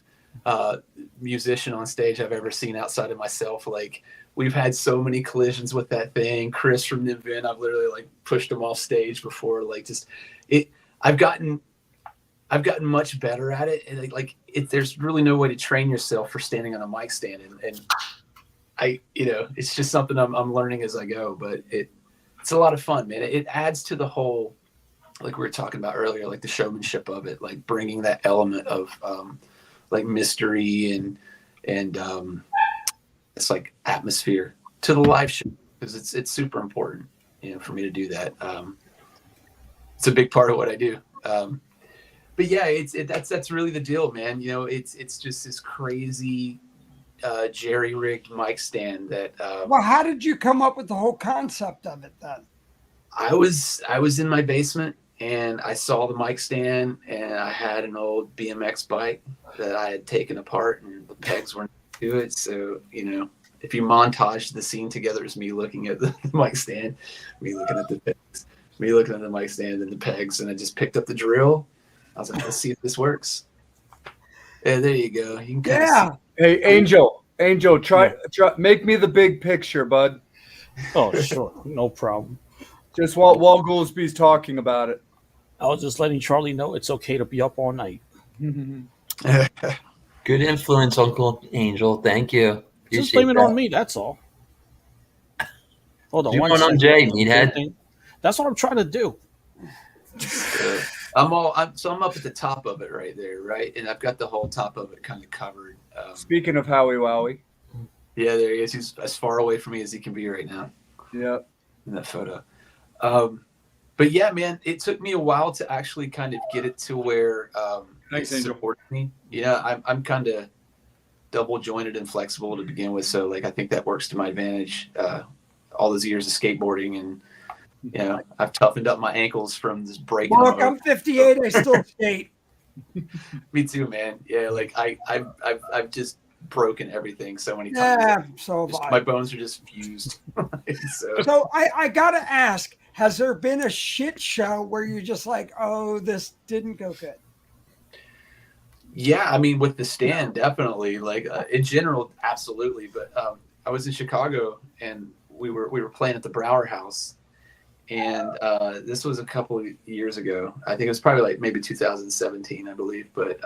musician on stage I've ever seen outside of myself. Like we've had so many collisions with that thing. Chris from Nivin, I've literally like pushed him off stage before. Like just it. I've gotten much better at it, and there's really no way to train yourself for standing on a mic stand, and I, you know, it's just something I'm learning as I go. But it's a lot of fun, man. It adds to the whole, like we were talking about earlier, like the showmanship of it, like bringing that element of like mystery and it's like atmosphere to the live show, because it's super important, you know, for me to do that. It's a big part of what I do. But yeah, that's really the deal, man. You know, it's just this crazy jerry rigged mic stand that. Well, how did you come up with the whole concept of it then? I was in my basement and I saw the mic stand, and I had an old BMX bike that I had taken apart and the pegs weren't to it. So, you know, if you montage the scene together as me looking at the mic stand, me looking at the pegs, me looking at the mic stand and the pegs, and I just picked up the drill. I was like, let's see if this works. Yeah, there you go. You can Yeah. Hey, Angel, try make me the big picture, bud. Oh, sure. No problem. Just while Goolsby's talking about it. I was just letting Charlie know it's okay to be up all night. Good influence, Uncle Angel. Thank you. Just blame it on me, that's all. Hold on. You one going on second. Jay, meathead? That's what I'm trying to do. I'm up at the top of it right there, right? And I've got the whole top of it kind of covered. Speaking of Howie Wowie. Yeah, there he is. He's as far away from me as he can be right now. Yeah. In that photo. But yeah, man, it took me a while to actually kind of get it to where Thanks, it Angel. supports me. Yeah, I'm kind of double jointed and flexible to begin with, so like I think that works to my advantage. All those years of skateboarding, and you know, I've toughened up my ankles from this breaking. Look, I'm 58. I still skate. Me too, man. Yeah, like I've just broken everything so many times. Yeah, so have I. My bones are just fused. So I gotta ask, has there been a shit show where you're just like, oh, this didn't go good? Yeah, I mean, with the stand, definitely. Like in general, absolutely. But I was in Chicago, and we were playing at the Brower House, and this was a couple of years ago. I think it was probably like maybe 2017, I believe. But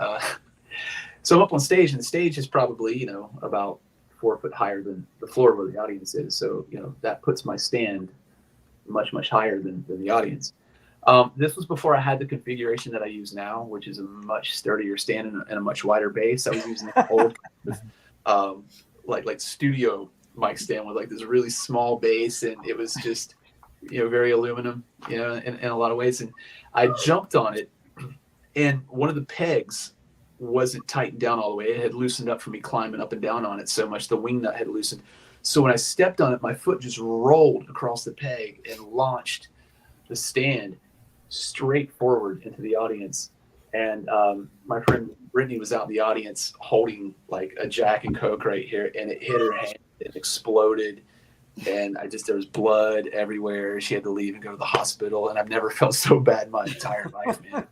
so I'm up on stage, and the stage is probably about 4 foot higher than the floor where the audience is. So that puts my stand much higher than the audience. This was before I had the configuration that I use now, which is a much sturdier stand and a much wider base. I was using an old like studio mic stand with like this really small base, and it was just very aluminum, in a lot of ways. And I jumped on it, and one of the pegs wasn't tightened down all the way. It had loosened up from me climbing up and down on it so much. The wing nut had loosened. So when I stepped on it, my foot just rolled across the peg and launched the stand straight forward into the audience. And my friend Brittany was out in the audience holding like a Jack and Coke right here, and it hit her hand and exploded. And there was blood everywhere. She had to leave and go to the hospital. And I've never felt so bad in my entire life, man.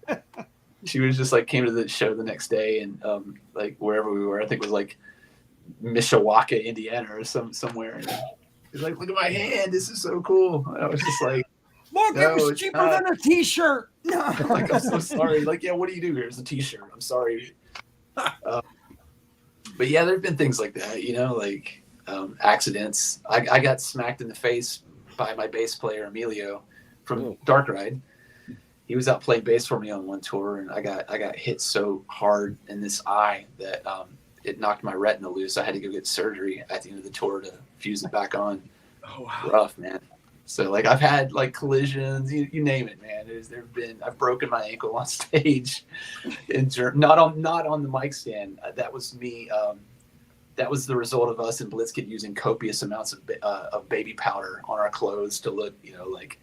She was just like, came to the show the next day, and like wherever we were, I think it was like Mishawaka, Indiana, or somewhere. And she's like, "Look at my hand. This is so cool." And I was just like, "Look, it was cheaper than a T-shirt." No. Like, I'm so sorry. Like, yeah, what do you do? Here's a T-shirt. I'm sorry. But yeah, there've been things like that, like accidents. I got smacked in the face by my bass player Emilio from Dark Ride. He was out playing bass for me on one tour, and I got hit so hard in this eye that it knocked my retina loose. I had to go get surgery at the end of the tour to fuse it back on. Oh wow, rough, man. So like I've had like collisions, you name it, man. I've broken my ankle on stage, not on the mic stand. That was me. That was the result of us and Blitzkid using copious amounts of baby powder on our clothes to look, like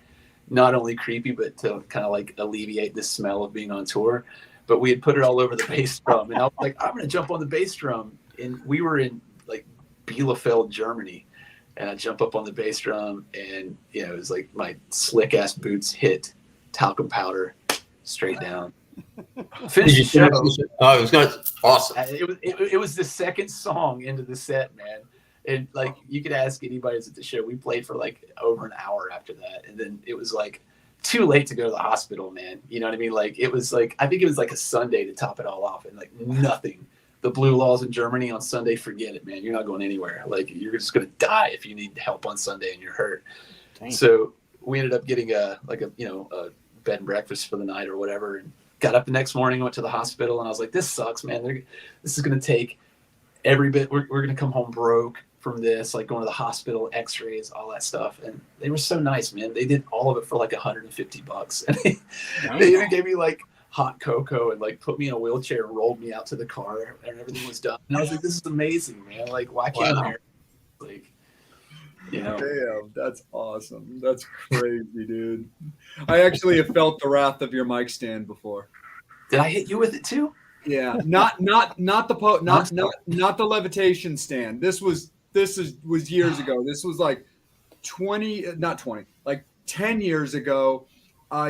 not only creepy, but to kind of like alleviate the smell of being on tour. But we had put it all over the bass drum, and I was like, I'm going to jump on the bass drum. And we were in like Bielefeld, Germany, and I jump up on the bass drum, and it was like my slick ass boots hit talcum powder straight down. Finished the show. Oh, it was good. Awesome. It was the second song into the set, man. And like you could ask anybody who's at the show, we played for like over an hour after that, and then it was like too late to go to the hospital, man. You know what I mean? Like it was like I think it was like a Sunday to top it all off, and like nothing. The blue laws in Germany on Sunday, forget it, man. You're not going anywhere. Like you're just gonna die if you need help on Sunday and you're hurt. Dang. So we ended up getting a bed and breakfast for the night or whatever, and got up the next morning, went to the hospital, and I was like, this sucks, man. This is gonna take every bit. We're gonna come home broke from this, like going to the hospital, x-rays, all that stuff. And they were so nice, man. They did all of it for like $150. And they even gave me like hot cocoa and like put me in a wheelchair and rolled me out to the car, and everything was done. And I was like, this is amazing, man. Like, why can't I? Like, Damn, that's awesome. That's crazy, dude. I actually have felt the wrath of your mic stand before. Did I hit you with it too? Yeah, not the levitation stand. This was years ago. This was like 10 years ago.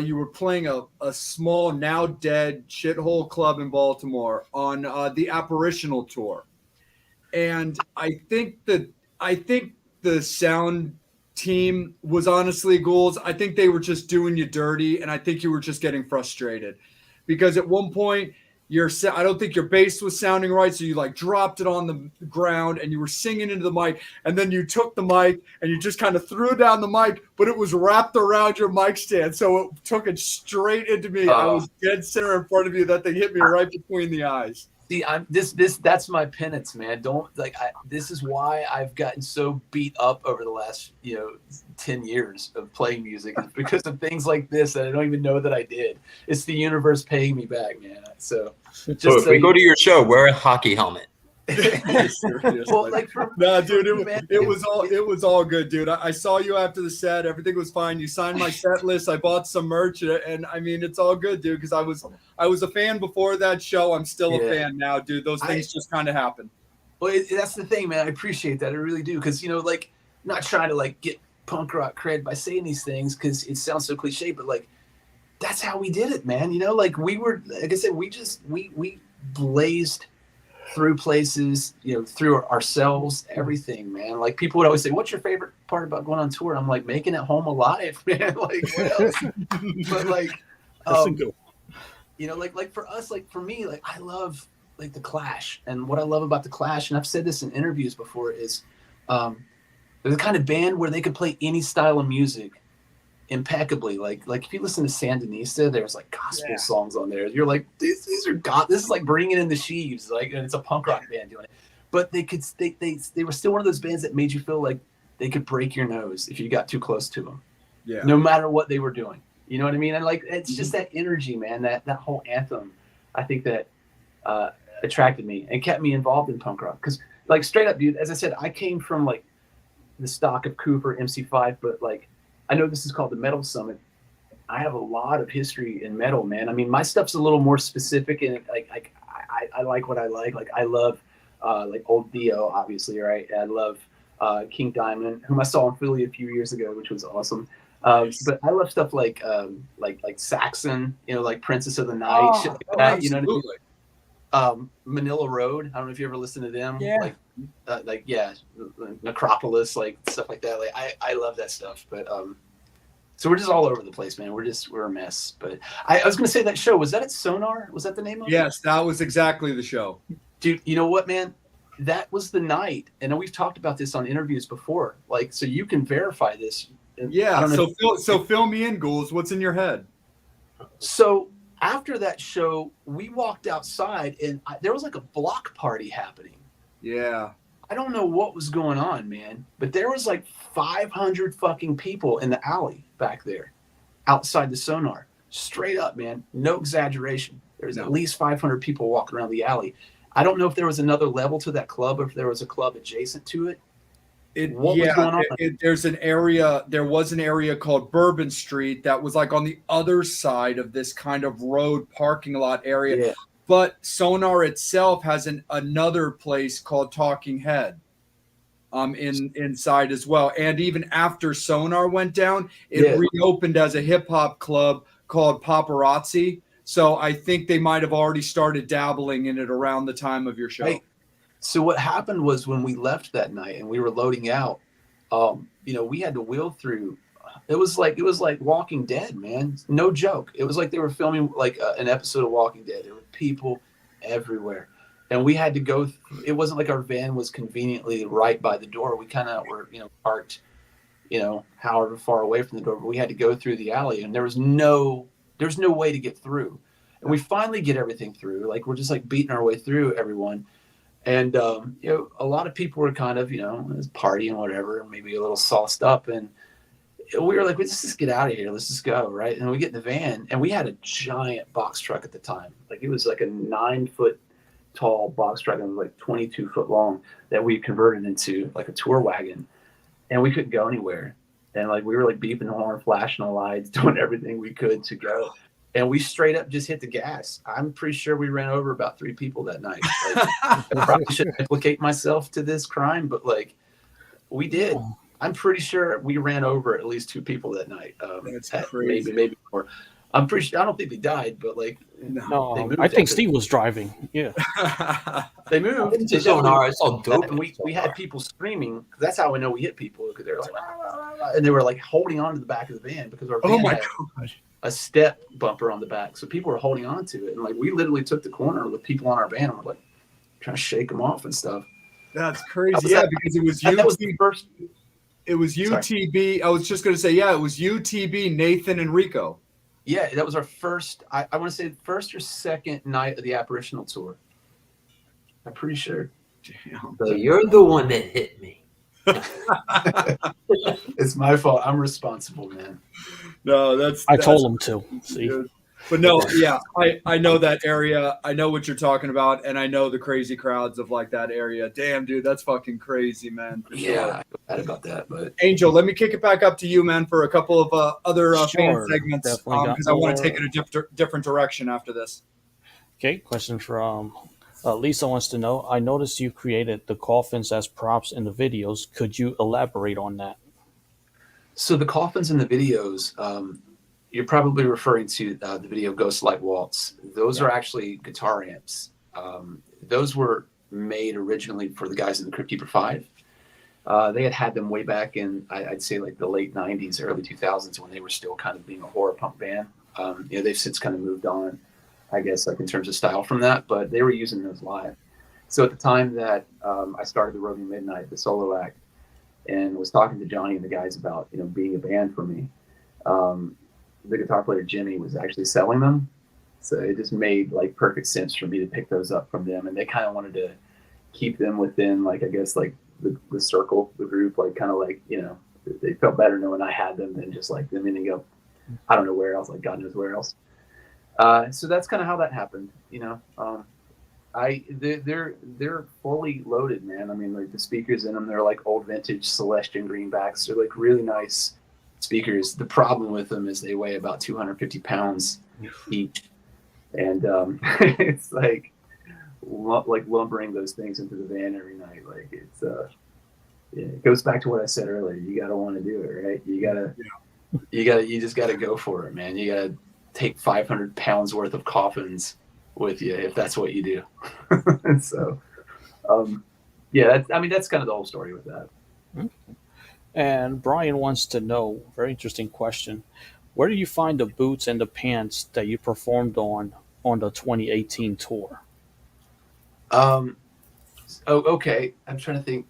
You were playing a small, now dead shithole club in Baltimore on the Apparitional tour. And I think the sound team was honestly Ghouls. I think they were just doing you dirty, and I think you were just getting frustrated. Because at one point, I don't think your bass was sounding right, so you like dropped it on the ground and you were singing into the mic, and then you took the mic and you just kind of threw down the mic, but it was wrapped around your mic stand, so it took it straight into me. I was dead center in front of you. That thing hit me right between the eyes. See, that's my penance, man. This is why I've gotten so beat up over the last 10 years of playing music. It's because of things like this that I don't even know that I did. It's the universe paying me back, man. So if we go to your show, wear a hockey helmet. Well, dude, it was all good, dude. I saw you after the set. Everything was fine. You signed my set list. I bought some merch, and I mean, it's all good, dude. Because I was a fan before that show. I'm still a fan now, dude. Those things just kind of happen. Well, that's the thing, man. I appreciate that. I really do. Because not trying to get punk rock cred by saying these things because it sounds so cliche, but that's how we did it, man. We were, like I said, we blazed through places, through ourselves, everything, man. Like people would always say, "What's your favorite part about going on tour?" I'm like, making it home alive, man. Like what else? But like, like for us, like for me, like I love like the Clash, and what I love about the Clash, and I've said this in interviews before, is they're the kind of band where they could play any style of music impeccably. Like if you listen to Sandinista, there's like gospel songs on there. You're like, these are this is like Bringing in the Sheaves, like, and it's a punk rock band doing it. But they were still one of those bands that made you feel like they could break your nose if you got too close to them. Yeah. No matter what they were doing. You know what I mean? And like it's just that energy, man. That whole anthem, I think that attracted me and kept me involved in punk rock. Because like straight up, dude, as I said, I came from like the stock of Cooper, MC5, but like I know this is called the Metal Summit. I have a lot of history in metal, man. I mean, my stuff's a little more specific, and like I like what I like. Like I love like Old Dio, obviously, right? I love King Diamond, whom I saw in Philly a few years ago, which was awesome. But I love stuff like Saxon, like Princess of the Night, shit like that. Absolutely. You know what I mean? Manila Road. I don't know if you ever listened to them. Yeah. Necropolis, like stuff like that. Like I love that stuff. But so we're just all over the place, man. We're a mess. But I was gonna say, that show, was that at Sonar? Was that the name of it? Yes, that was exactly the show. Dude, you know what, man? That was the night, and we've talked about this on interviews before. Like, so you can verify this. Yeah. So fill me in, Ghouls. What's in your head? So after that show, we walked outside, and there was like a block party happening. Yeah. I don't know what was going on, man, but there was like 500 fucking people in the alley back there outside the Sonar. Straight up, man. No exaggeration. There's at least 500 people walking around the alley. I don't know if there was another level to that club or if there was a club adjacent to it. What was going on? There was an area called Bourbon Street that was like on the other side of this kind of road parking lot area. Yeah. But Sonar itself has another place called Talking Head inside as well. And even after Sonar went down, it reopened as a hip hop club called Paparazzi. So I think they might have already started dabbling in it around the time of your show. Hey, so what happened was, when we left that night and we were loading out, we had to wheel through. It was like Walking Dead, man. No joke. It was like they were filming like an episode of Walking Dead. There were people everywhere, and we had to go. It wasn't like our van was conveniently right by the door. We kind of were, parked, however far away from the door. But we had to go through the alley, and there's no way to get through. And we finally get everything through. Like, we're just like beating our way through everyone. And, a lot of people were kind of, partying, whatever, maybe a little sauced up. And we were like, let's just get out of here. Let's just go. Right. And we get in the van, and we had a giant box truck at the time. Like, it was like a 9-foot tall box truck and like 22 foot long that we converted into like a tour wagon. And we couldn't go anywhere. And like, we were like beeping the horn, flashing the lights, doing everything we could to go. And we straight up just hit the gas. I'm pretty sure we ran over about 3 people that night. Like, I probably shouldn't implicate myself to this crime, but like, we did. I'm pretty sure we ran over at least 2 people that night. That's crazy. Maybe more. I'm pretty sure. I don't think they died, but like, no, I think Steve was driving. Yeah, they moved. It's all dope. And we had people screaming. That's how we know we hit people, because they were like, rah, rah, rah, and they were like holding on to the back of the van, because our van had a step bumper on the back, so people were holding on to it. And like, we literally took the corner with people on our van, and we're like trying to shake them off and stuff. That's crazy. Because it was that was the first. It was UTB. Sorry. I was just going to say, it was UTB, Nathan, and Rico. Yeah, that was our first, I want to say first or second night of the Apparitional tour. I'm pretty sure. Damn. So you're the one that hit me. It's my fault. I'm responsible, man. No, I told him to. See? But no, yeah, I know that area. I know what you're talking about, and I know the crazy crowds of like that area. Damn, dude, that's fucking crazy, man. Yeah, I feel bad about that. But Angel, let me kick it back up to you, man, for a couple of other fan segments, because I want to take it a different direction after this. Okay, question from Lisa wants to know, I noticed you created the coffins as props in the videos. Could you elaborate on that? So the coffins in the videos, you're probably referring to the video Ghost Light Waltz. Those are actually guitar amps Those were made originally for the guys in the Crypt Keeper 5. They had them way back in, I'd say like the late 90s, early 2000s, when they were still kind of being a horror punk band. They've since kind of moved on, I guess, like in terms of style from that, but they were using those live. So at the time that I started the Roving Midnight, the solo act, and was talking to Johnny and the guys about, being a band for me, the guitar player Jimmy was actually selling them. So it just made like perfect sense for me to pick those up from them. And they kind of wanted to keep them within, like, I guess, like the circle, the group, like kind of like, they felt better knowing I had them than just like them ending up, I don't know where else, like God knows where else. So that's kind of how that happened, they're fully loaded, man. I mean, like the speakers in them, they're like old vintage Celestion greenbacks. They're like really nice speakers. The problem with them is they weigh about 250 pounds each. And it's like lumbering those things into the van every night. Like it's it goes back to what I said earlier. You gotta want to do it, right? You just gotta go for it, man. You gotta take 500 pounds worth of coffins with you if that's what you do. So that's kind of the whole story with that. And Brian wants to know, very interesting question, where do you find the boots and the pants that you performed on the 2018 tour? Okay. I'm trying to think.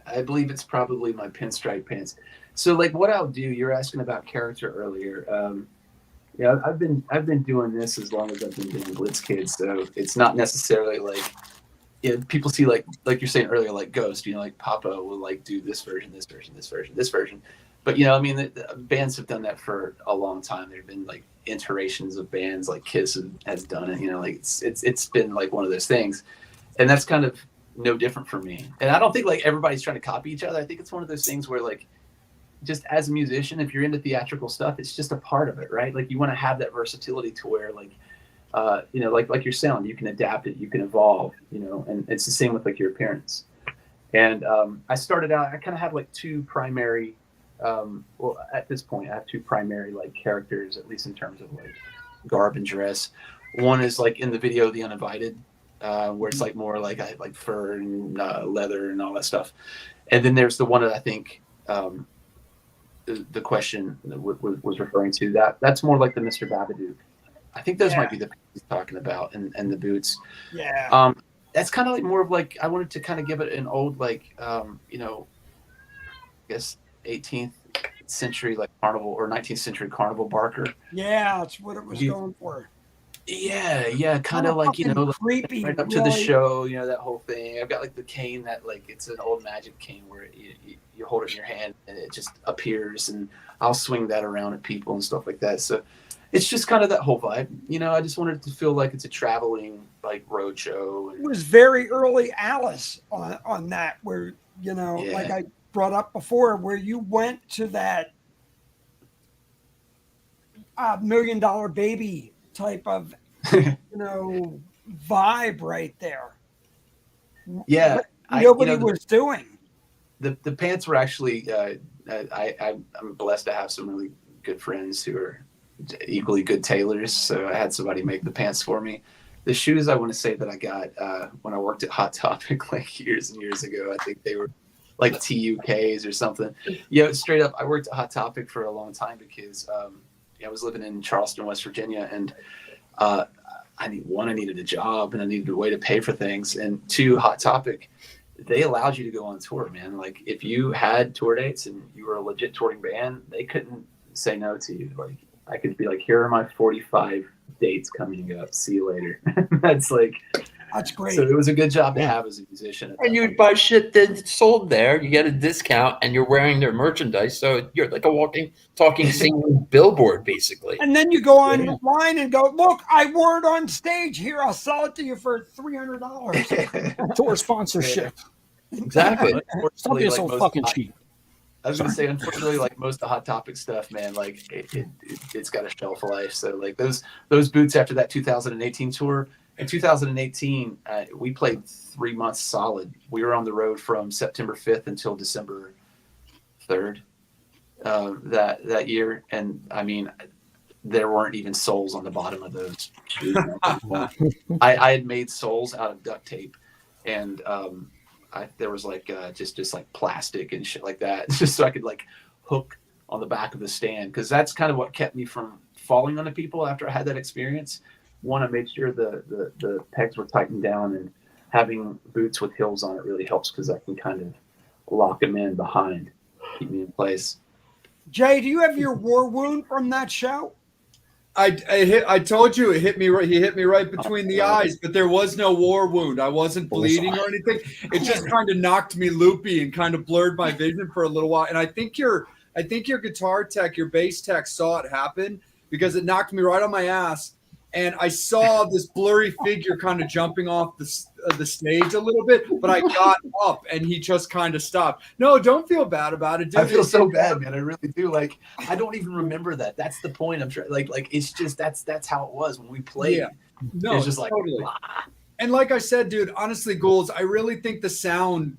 I believe it's probably my pinstripe pants. So like what I'll do, you're asking about character earlier. I've been doing this as long as I've been doing blitzkid. So it's not necessarily like, people see like you're saying earlier, like Ghost, like Papa will like do this version. But the bands have done that for a long time. There've been like iterations of bands, like Kiss has done it. Like it's been like one of those things, and that's kind of no different for me. And I don't think like everybody's trying to copy each other. I think it's one of those things where like, just as a musician, if you're into theatrical stuff, it's just a part of it, right? Like you want to have that versatility to where like, like your sound, you can adapt it, you can evolve, and it's the same with like your appearance. And I started out, I kind of had like two primary, at this point I have two primary like characters, at least in terms of like garb and dress. One is like in the video, The Uninvited, where it's like more like I like fur and leather and all that stuff. And then there's the one that I think the question was referring to, that's more like the Mr. Babadook. I think those might be the pants he's talking about, and the boots. Yeah. That's kind of like more of like, I wanted to kind of give it an old like I guess 18th century like carnival or 19th century carnival barker. Yeah, that's what it was going for. Yeah, kind of like like, creepy, right up to the show, that whole thing. I've got like the cane that like it's an old magic cane where you hold it in your hand and it just appears, and I'll swing that around at people and stuff like that. So it's just kind of that whole vibe. I just wanted it to feel like it's a traveling like road show. It was very early Alice on that, where like I brought up before, where you went to that $1 Million Baby type of vibe right there. Yeah, nobody was doing. The pants were actually I'm blessed to have some really good friends who are equally good tailors, so I had somebody make the pants for me. The shoes, I want to say that I got when I worked at Hot Topic like years and years ago. I think they were like TUKs or something. Straight up, I worked at Hot Topic for a long time because I was living in Charleston, West Virginia, and I needed a job and I needed a way to pay for things. And two, Hot Topic, they allowed you to go on tour, man. Like if you had tour dates and you were a legit touring band, they couldn't say no to you. Like I could be like, here are my 45 dates coming up. See you later. That's great. So it was a good job to have as a musician. And you'd buy shit that's sold there. You get a discount and you're wearing their merchandise. So you're like a walking, talking, singing billboard, basically. And then you go online and go, look, I wore it on stage. Here, I'll sell it to you for $300. Tour sponsorship. Exactly. Stop being so fucking cheap. I was going to say, unfortunately, like most of the Hot Topic stuff, man, like it's got a shelf life. So like those boots after that 2018 tour, in 2018, we played 3 months solid. We were on the road from September 5th until December 3rd that year. And I mean, there weren't even soles on the bottom of those shoes. I had made soles out of duct tape, and there was like just like plastic and shit like that, just so I could like hook on the back of the stand, because that's kind of what kept me from falling onto people after I had that experience. One, I made sure the pegs were tightened down, and having boots with heels on it really helps because I can kind of lock them in behind, keep me in place. Jay, do you have your war wound from that show? I told you it hit me right. He hit me right between the eyes, but there was no war wound. I wasn't bleeding or anything. It just kind of knocked me loopy and kind of blurred my vision for a little while. And I think your guitar tech, your bass tech, saw it happen because it knocked me right on my ass. And I saw this blurry figure kind of jumping off the stage a little bit, but I got up and he just kind of stopped. No, don't feel bad about it, dude. I feel so bad, man. I really do. Like, I don't even remember that. That's the point. I'm trying. Like it's just that's how it was when we played. Yeah. No, it's just totally. Like, and like I said, dude, honestly, Ghouls, I really think the soundboard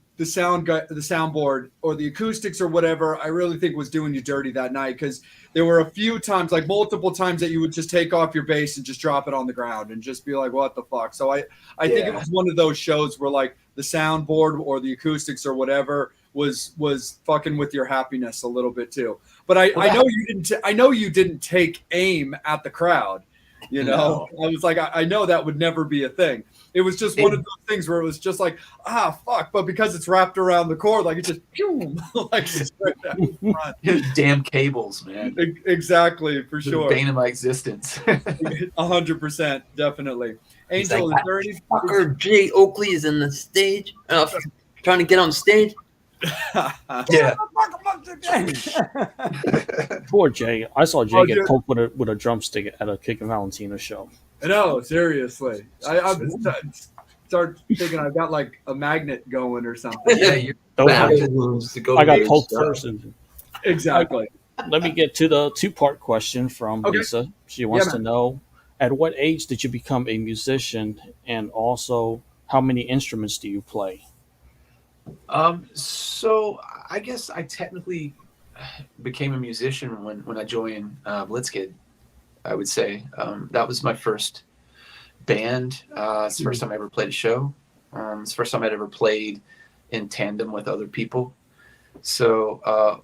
or the acoustics or whatever, I really think was doing you dirty that night, because there were a few times, like multiple times, that you would just take off your bass and just drop it on the ground and just be like, what the fuck? So I think it was one of those shows where like the soundboard or the acoustics or whatever was fucking with your happiness a little bit too. But I know you didn't take aim at the crowd. You know, no. I was like, I know that would never be a thing. It was just one of those things where it was just like, fuck. But because it's wrapped around the cord, like it just, like straight down front. Damn cables, man. Exactly, for sure. The bane of my existence. 100%, definitely. Angel, like, is there any? Fucker Jay Oakley is in the stage. Trying to get on stage. Yeah. Poor Jay. I saw Jay get poked with a drumstick at a Kick and Valentina show. No, seriously. I start thinking I've got like a magnet going or something. Yeah, I got poked first. Exactly. Let me get to the two-part question from Lisa. She wants to know, at what age did you become a musician, and also how many instruments do you play? So I guess I technically became a musician when I joined Blitzkid. I would say that was my first band. It's the first time I ever played a show. It's the first time I'd ever played in tandem with other people. So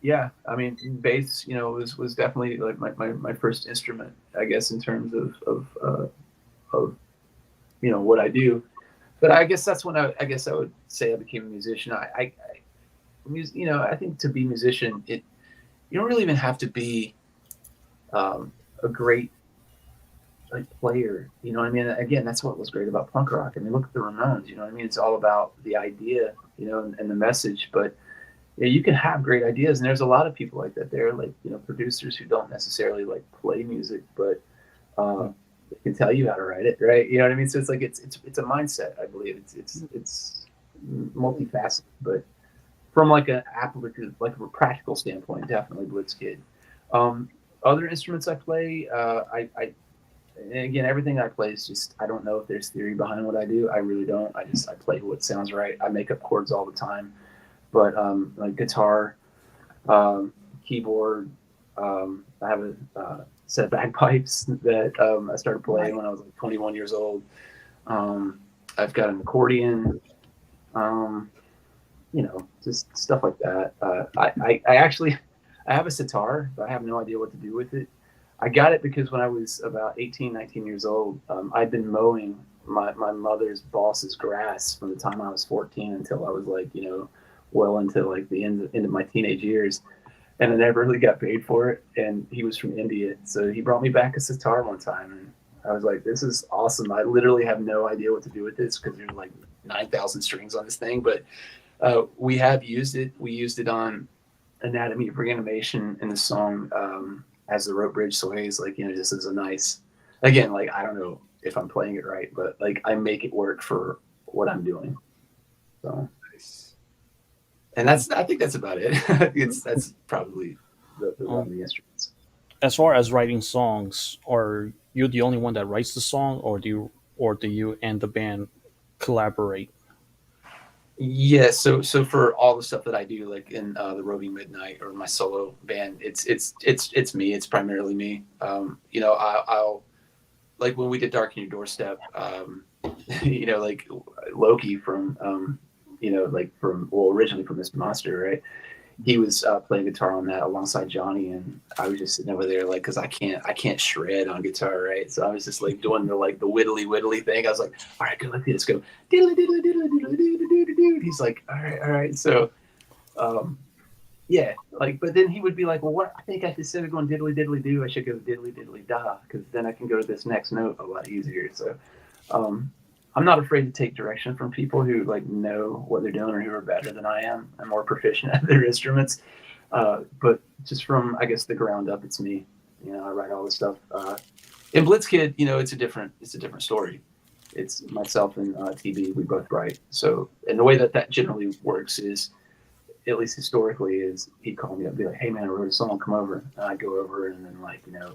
yeah, I mean, bass, was definitely like my first instrument, I guess, in terms of what I do. But I guess that's when I would say I became a musician. I think to be a musician, you don't really even have to be a great player. You know what I mean? Again, that's what was great about punk rock. I mean, look at the Ramones. You know what I mean? It's all about the idea, and the message. But yeah, you can have great ideas, and there's a lot of people like that. They're like producers who don't necessarily like play music, but can tell you how to write it, right? You know what I mean? So it's like it's a mindset. I believe it's multifaceted, but from like a practical standpoint, definitely Blitzkid. Other instruments I play, and again, everything I play is just, I don't know if there's theory behind what I do. I really don't. I play what sounds right. I make up chords all the time, but like guitar, keyboard. I have a set of bagpipes that I started playing when I was like 21 years old. I've got an accordion, just stuff like that. I have a sitar, but I have no idea what to do with it. I got it because when I was about 18, 19 years old, I'd been mowing my mother's boss's grass from the time I was 14 until I was like, well into like the end of my teenage years. And I never really got paid for it. And he was from India. So he brought me back a sitar one time. And I was like, this is awesome. I literally have no idea what to do with this because there's like 9,000 strings on this thing. But we have used it. We used it on Anatomyofreanimation in the song As the Rope Bridge Sways. Like, just as a nice, again, like, I don't know if I'm playing it right, but like I make it work for what I'm doing. So. And I think that's about it. That's probably one of the instruments. As far as writing songs, are you the only one that writes the song, or do you and the band collaborate? Yeah, so for all the stuff that I do, like in the Roving Midnight or my solo band, it's me. It's primarily me. You know, I'll like when we did Darken Your Doorstep. You know, like Loki from you know, like from originally from Mr. Monster, right? He was playing guitar on that alongside Johnny, and I was just sitting over there like, because I can't shred on guitar, right? So I was just like doing the whittly thing. I was like, all right, good, let's go diddly diddly diddly diddly diddly diddly. He's like, all right. So yeah, like, but then he would be like, well, what? I think instead of going diddly diddly do, I should go diddly diddly da, because then I can go to this next note a lot easier. So I'm not afraid to take direction from people who like know what they're doing or who are better than I am and more proficient at their instruments. But just from, I guess, the ground up, it's me. You know, I write all this stuff. In blitzkid, you know, it's a different story. It's myself and TB. We both write. So, and the way that generally works is, at least historically, is he'd call me up and be like, hey man, I wrote a song, come over. And I'd go over and then, like, you know,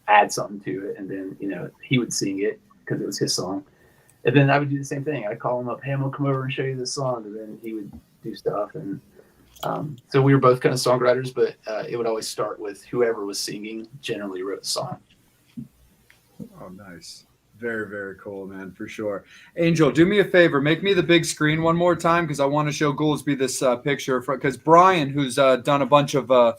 add something to it. And then, you know, he would sing it because it was his song. And then I would do the same thing. I'd call him up, hey, I'm going to come over and show you this song. And then he would do stuff. And so we were both kind of songwriters, but it would always start with whoever was singing generally wrote the song. Oh, nice. Very, very cool, man, for sure. Angel, do me a favor. Make me the big screen one more time, because I want to show Goolsby this picture. Because Brian, who's done a bunch of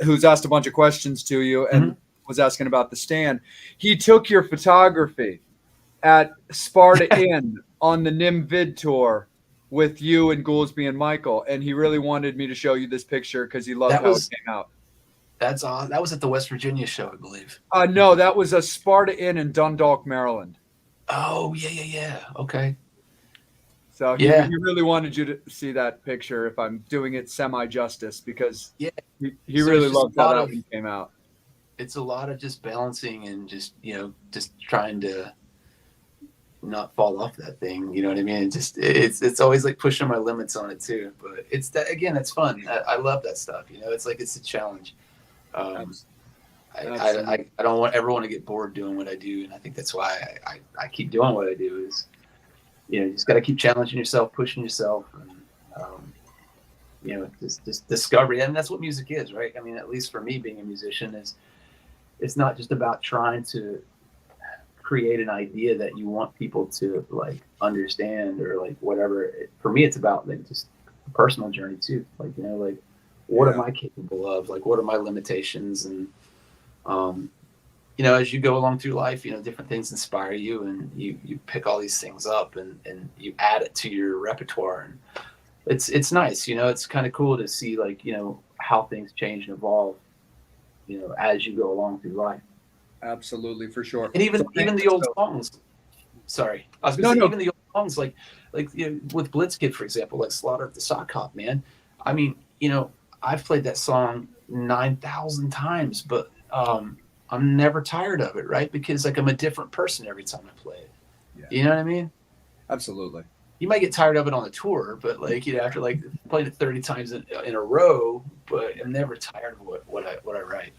who's asked a bunch of questions to you and was asking about the stand, he took your photography at Sparta Inn on the NIM Vid tour with you and Goolsby and Michael, and he really wanted me to show you this picture because he loved how it came out. That's on. That was at the West Virginia show, I believe. No, that was a Sparta Inn in Dundalk, Maryland. Oh, yeah. Okay. So he really wanted you to see that picture, if I'm doing it semi-justice, because he really loved how that one came out. It's a lot of just balancing and just, you know, just trying to not fall off that thing, you know what I mean? It's always like pushing my limits on it too, but it's that, again, it's fun. I love that stuff, you know. It's like, it's a challenge. I don't ever want to get bored doing what I do, and I think that's why I keep doing what I do. Is, you know, you just got to keep challenging yourself, pushing yourself, and you know, just discovery. And that's what music is, right? I mean, at least for me, being a musician, it's not just about trying to create an idea that you want people to like understand or like whatever. For me, it's about like just a personal journey too. Like, you know, like, what am I capable of? Like, what are my limitations? And you know, as you go along through life, you know, different things inspire you, and you pick all these things up and you add it to your repertoire. And it's nice, you know. It's kind of cool to see, like, you know, how things change and evolve, you know, as you go along through life. Absolutely, for sure. And even the old songs. Sorry, I was going to say, even the old songs, like you know, with blitzkid, for example, like Slaughter of the Sock Hop, man. I mean, you know, I've played that song 9,000 times, but I'm never tired of it, right? Because like I'm a different person every time I play it. Yeah. You know what I mean? Absolutely. You might get tired of it on the tour, but like, you know, after like playing it 30 times in a row, but I'm never tired of what I write.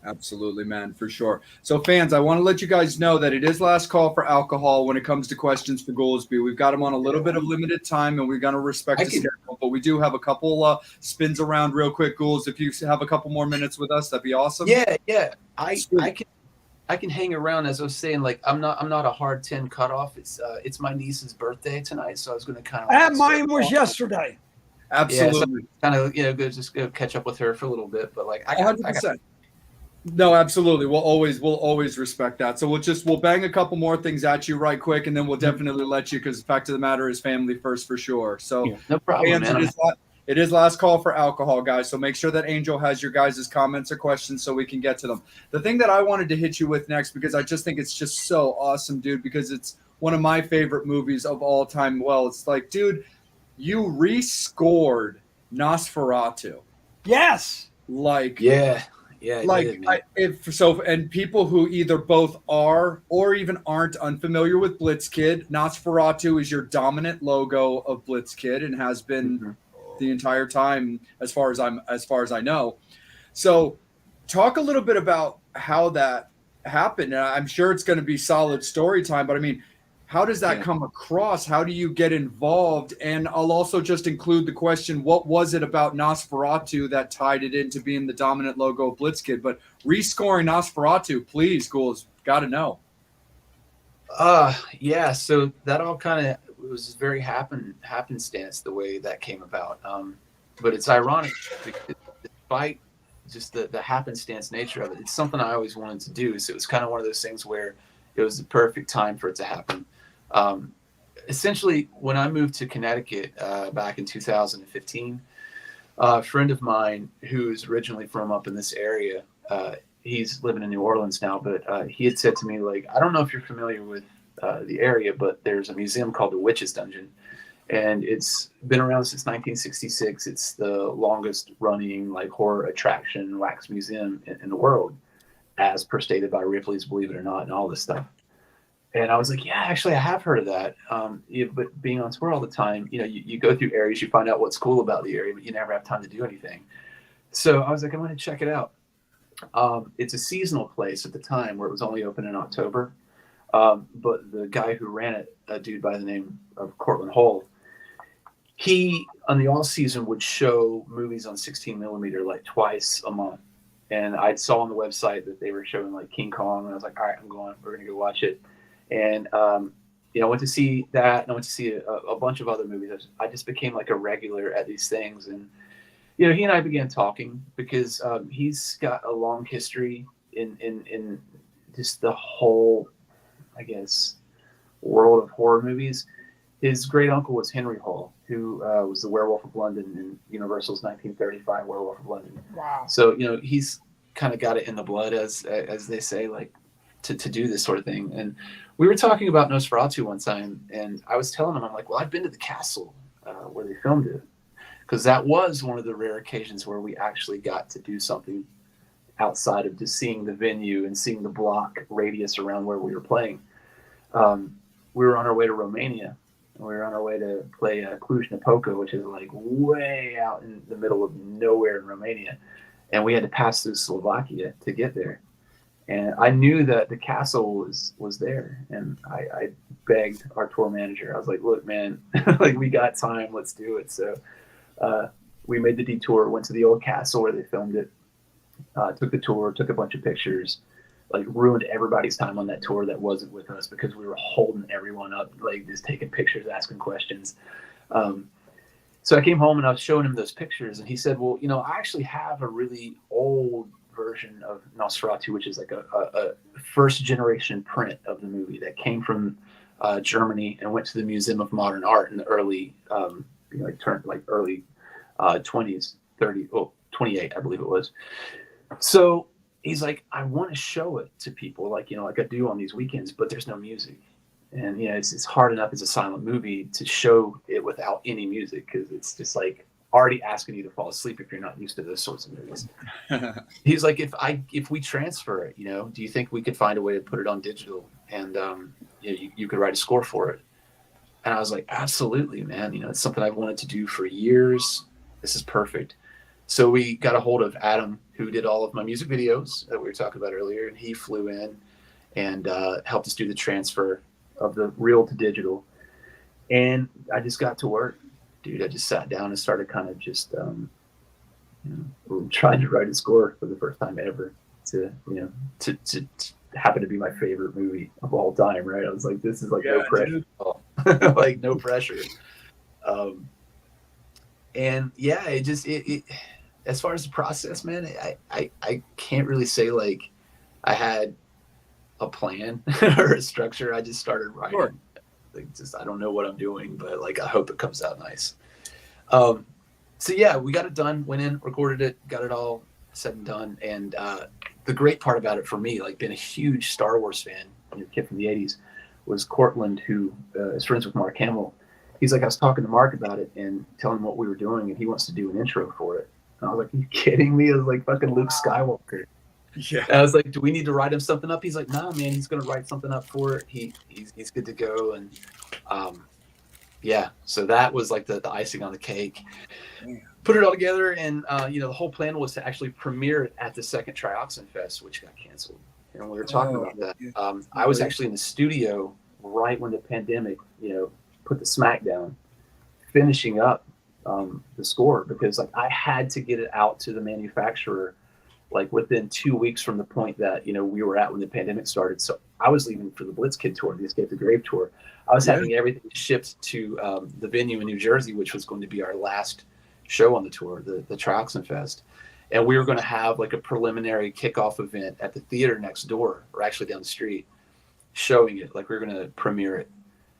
Absolutely, man, for sure. So, fans, I want to let you guys know that it is last call for alcohol when it comes to questions for Goolsby. We've got him on a little bit of limited time, and we're going to respect his schedule. But we do have a couple spins around real quick, Gools. If you have a couple more minutes with us, that'd be awesome. Yeah. I can hang around. As I was saying, like, I'm not a hard 10 cutoff. It's my niece's birthday tonight, so I was going to kind of. Mine was yesterday. Absolutely. Yeah, so kind of, you know, go catch up with her for a little bit, but like, 100%. No, absolutely. We'll always respect that. So we'll bang a couple more things at you right quick, and then we'll definitely let you, because the fact of the matter is family first for sure. So no problem, man. It is last call for alcohol, guys. So make sure that Angel has your guys' comments or questions so we can get to them. The thing that I wanted to hit you with next, because I just think it's just so awesome, dude, because it's one of my favorite movies of all time. Well, it's like, dude, you rescored Nosferatu. Yes. Like, yeah. Yeah, like and people who either both are or even aren't unfamiliar with blitzkid, Nosferatu is your dominant logo of blitzkid and has been the entire time, as far as I know. So, talk a little bit about how that happened. And I'm sure it's going to be solid story time, but I mean, How does that come across? How do you get involved? And I'll also just include the question, what was it about Nosferatu that tied it into being the dominant logo of Blitzkid? But rescoring Nosferatu, please, Ghouls, got to know. Yeah, so that all kind of was very happenstance the way that came about. But it's ironic because despite just the happenstance nature of it, it's something I always wanted to do. So it was kind of one of those things where it was the perfect time for it to happen. Essentially, when I moved to Connecticut back in 2015, a friend of mine who's originally from up in this area, he's living in New Orleans now, but he had said to me, like, I don't know if you're familiar with the area, but there's a museum called the Witch's Dungeon, and it's been around since 1966. It's the longest running like horror attraction wax museum in the world, as per stated by Ripley's Believe It or Not and all this stuff. And I was like, yeah, actually, I have heard of that. But being on tour all the time, you go through areas, you find out what's cool about the area, but you never have time to do anything. So I was like, I'm going to check it out. It's a seasonal place at the time where it was only open in October. But the guy who ran it, a dude by the name of Cortland Hull, he, on the off season, would show movies on 16 millimeter like twice a month. And I saw on the website that they were showing like King Kong, and I was like, all right, I'm going. We're going to go watch it. And I went to see that, and I went to see a bunch of other movies. I just became like a regular at these things, and he and I began talking because he's got a long history in just the whole, I guess, world of horror movies. His great uncle was Henry Hull, who was the Werewolf of London in Universal's 1935 Werewolf of London. Wow. So he's kind of got it in the blood, as they say, like to do this sort of thing. And we were talking about Nosferatu one time, and I was telling him, I'm like, well, I've been to the castle where they filmed it, because that was one of the rare occasions where we actually got to do something outside of just seeing the venue and seeing the block radius around where we were playing. We were on our way to Romania, and we were on our way to play Cluj-Napoca, which is like way out in the middle of nowhere in Romania. And we had to pass through Slovakia to get there. And I knew that the castle was there. And I begged our tour manager. I was like, look, man, like, we got time. Let's do it. So we made the detour, went to the old castle where they filmed it, took the tour, took a bunch of pictures, like ruined everybody's time on that tour that wasn't with us because we were holding everyone up, like just taking pictures, asking questions. So I came home and I was showing him those pictures, and he said, well, I actually have a really old version of Nosferatu, which is like a first generation print of the movie that came from Germany and went to the Museum of Modern Art in the early, early 20s, 28, I believe it was. So he's like, I want to show it to people, like I do on these weekends, but there's no music. And it's hard enough as a silent movie to show it without any music, because it's just like already asking you to fall asleep if you're not used to those sorts of movies. He's like, if we transfer it, do you think we could find a way to put it on digital, and you could write a score for it? And I was like, absolutely, man. It's something I've wanted to do for years. This is perfect. So we got a hold of Adam, who did all of my music videos that we were talking about earlier, and he flew in and helped us do the transfer of the reel to digital. And I just got to work, dude. I just sat down and started kind of just trying to write a score for the first time ever to happen to be my favorite movie of all time, right? I was like, this is like no pressure at all. Like no pressure. And yeah, it as far as the process, man, I can't really say like I had a plan or a structure. I just started writing. Sure. Like, just, I don't know what I'm doing, but like, I hope it comes out nice. So yeah, we got it done, went in, recorded it, got it all said and done. And the great part about it for me, like being a huge Star Wars fan, kid from the 80s, was Cortland, who is friends with Mark Hamill. He's like, I was talking to Mark about it and telling him what we were doing, and he wants to do an intro for it. And I was like, are you kidding me? It was like fucking Luke Skywalker. Yeah. And I was like, do we need to write him something up? He's like, nah, man, he's going to write something up for it. He's good to go. And yeah, so that was like the icing on the cake. Put it all together, and the whole plan was to actually premiere it at the second Trioxin Fest, which got canceled. And we were talking about that. I was actually in the studio right when the pandemic, put the smack down, finishing up the score, because like I had to get it out to the manufacturer like within 2 weeks from the point that we were at when the pandemic started. So I was leaving for the Blitzkid tour, the Escape the Grave tour. I was having everything shipped to the venue in New Jersey, which was going to be our last show on the tour, the Trioxenfest. And we were going to have like a preliminary kickoff event at the theater next door, or actually down the street, showing it. Like we were going to premiere it.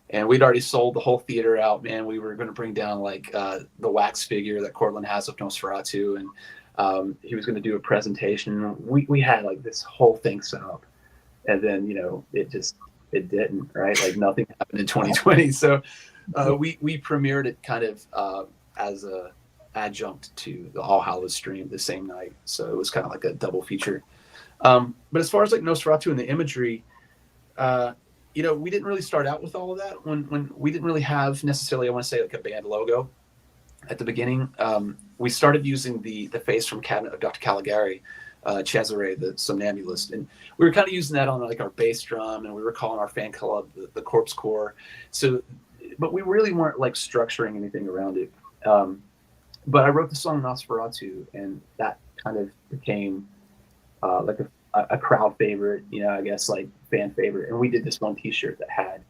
And we'd already sold the whole theater out, man. We were going to bring down like the wax figure that Cortland has of Nosferatu, and he was going to do a presentation. We had like this whole thing set up, and then it didn't, right? Like nothing happened in 2020. So we premiered it kind of as a adjunct to the All Hallows stream the same night. So it was kind of like a double feature. But as far as like Nosferatu and the imagery, we didn't really start out with all of that when we didn't really have necessarily, I want to say, like a band logo at the beginning. We started using the face from Cabinet of Dr. Caligari, Cesare, the somnambulist, and we were kind of using that on like our bass drum, and we were calling our fan club the Corpse Corps. So, but we really weren't like structuring anything around it. But I wrote the song Nosferatu, and that kind of became like a crowd favorite, I guess like fan favorite. And we did this one T-shirt that had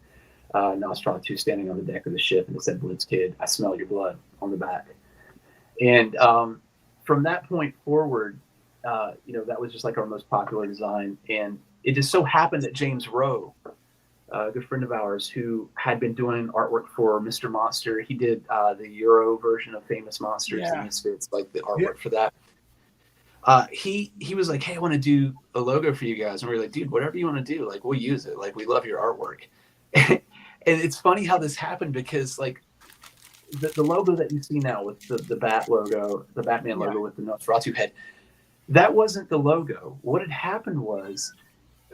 Nosferatu standing on the deck of the ship, and it said "Blitzkid, I smell your blood" on the back. And from that point forward, that was just like our most popular design. And it just so happened that James Rowe, a good friend of ours who had been doing artwork for Mr. Monster, he did the Euro version of Famous Monsters, the Misfits, like the artwork for that. He was like, "Hey, I want to do a logo for you guys." And we were like, "Dude, whatever you want to do, like we'll use it. Like we love your artwork." And it's funny how this happened, because like the logo that you see now with the bat logo, the Batman logo with the Nosferatu head, that wasn't the logo. What had happened was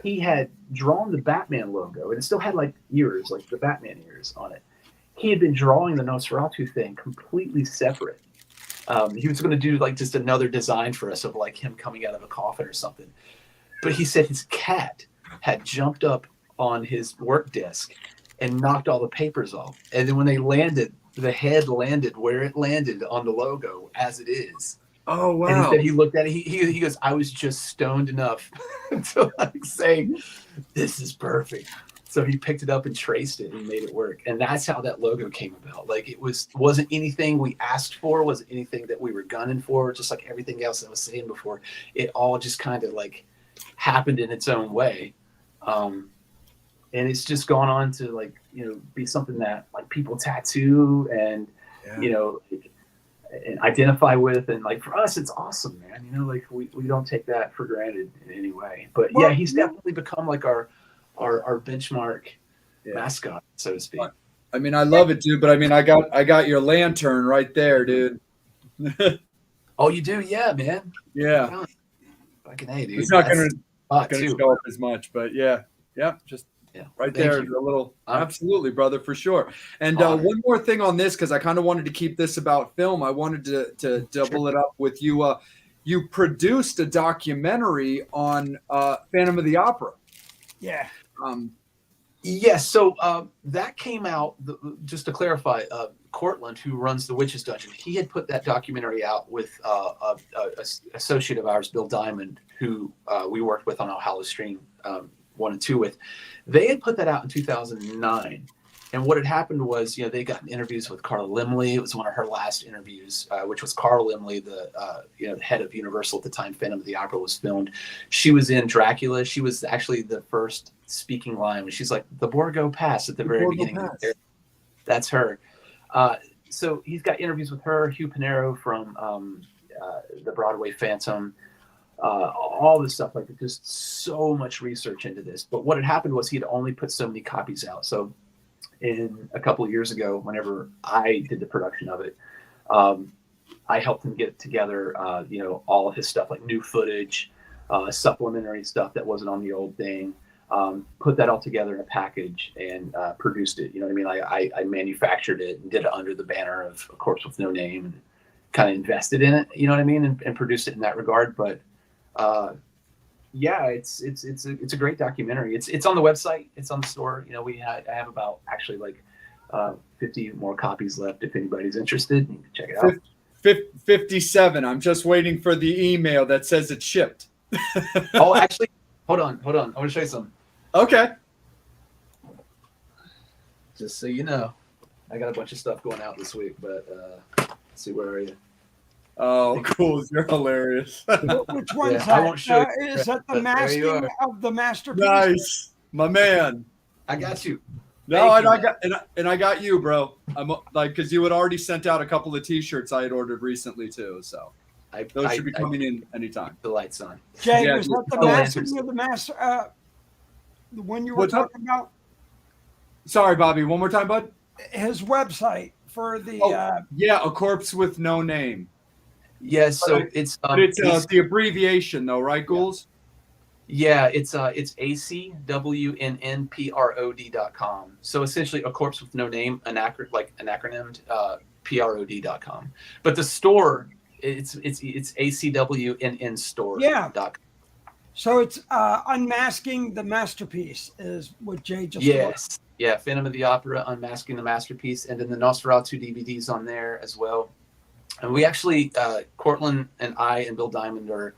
he had drawn the Batman logo, and it still had like ears, like the Batman ears on it. He had been drawing the Nosferatu thing completely separate. He was going to do like just another design for us of like him coming out of a coffin or something. But he said his cat had jumped up on his work desk and knocked all the papers off. And then when they landed, the head landed where it landed on the logo as it is. Oh, wow. And he said he looked at it. He goes, "I was just stoned enough to like say, this is perfect." So he picked it up and traced it and made it work. And that's how that logo came about. Like it wasn't anything we asked for, wasn't anything that we were gunning for, just like everything else I was saying before. It all just kind of like happened in its own way. And it's just gone on to like, be something that like people tattoo and, and identify with. And like for us, it's awesome, man. Like we don't take that for granted in any way. But he's definitely become like our benchmark mascot, so to speak. I mean, I love it, dude. But I mean, I got your lantern right there, dude. Oh, you do? Yeah, man. Yeah. Fucking hey, dude. It's not gonna show up as much, but just right there, a little. Absolutely, brother, for sure. And one more thing on this, because I kind of wanted to keep this about film. I wanted to double it up with you. You produced a documentary on Phantom of the Opera. Yeah. Yes. So that came out, just to clarify, Cortland, who runs the Witches Dungeon, he had put that documentary out with an associate of ours, Bill Diamond, who we worked with on All Hallows Stream 1 and 2 with. They had put that out in 2009. And what had happened was, they got interviews with Carla Limley. It was one of her last interviews, which was Carla Limley, the head of Universal at the time Phantom of the Opera was filmed. She was in Dracula. She was actually the first speaking line when she's like, "The Borgo Pass" at the very beginning. That's her. So he's got interviews with her, Hugh Pinero from the Broadway Phantom, all this stuff, like just so much research into this. But what had happened was he had only put so many copies out. So in a couple of years ago, whenever I did the production of it, I helped him get together, all of his stuff, like new footage, supplementary stuff that wasn't on the old thing, put that all together in a package and produced it. You know what I mean? I manufactured it and did it under the banner of A Corpse with No Name, and kind of invested in it, you know what I mean? And produced it in that regard. But Yeah, it's a great documentary. It's on the website. It's on the store. You know, I have about actually like 50 more copies left. If anybody's interested, you can check it out. 57. I'm just waiting for the email that says it's shipped. Oh, actually, hold on. I want to show you something. Okay. Just so you know, I got a bunch of stuff going out this week, but let's see, where are you? Oh, cool. You're hilarious. Which one's Yeah, I won't show that? you, Is that the but there you masking are. of the masterpiece? Nice. My man. I got you. No, Thank I got you, bro. I'm like, because you had already sent out a couple of T-shirts I had ordered recently too, so those should be coming in anytime. The lights on. Jay, Yeah, was that the oh, masking of the master? The one you were What's up? talking about? Sorry, Bobby. One more time, bud. His website for the. Yeah, A Corpse with No Name. Yeah, so But it's the abbreviation, though, right, Ghouls? yeah, it's acwnnprod.com. So essentially, A Corpse with No Name, acronymed prod.com. But the store, it's acwnnstore.com. Yeah. So it's unmasking the masterpiece is what Jay just. Yes. Yeah, Phantom of the Opera, Unmasking the Masterpiece, and then the Nosferatu DVDs on there as well. And we actually, Cortland and I and Bill Diamond are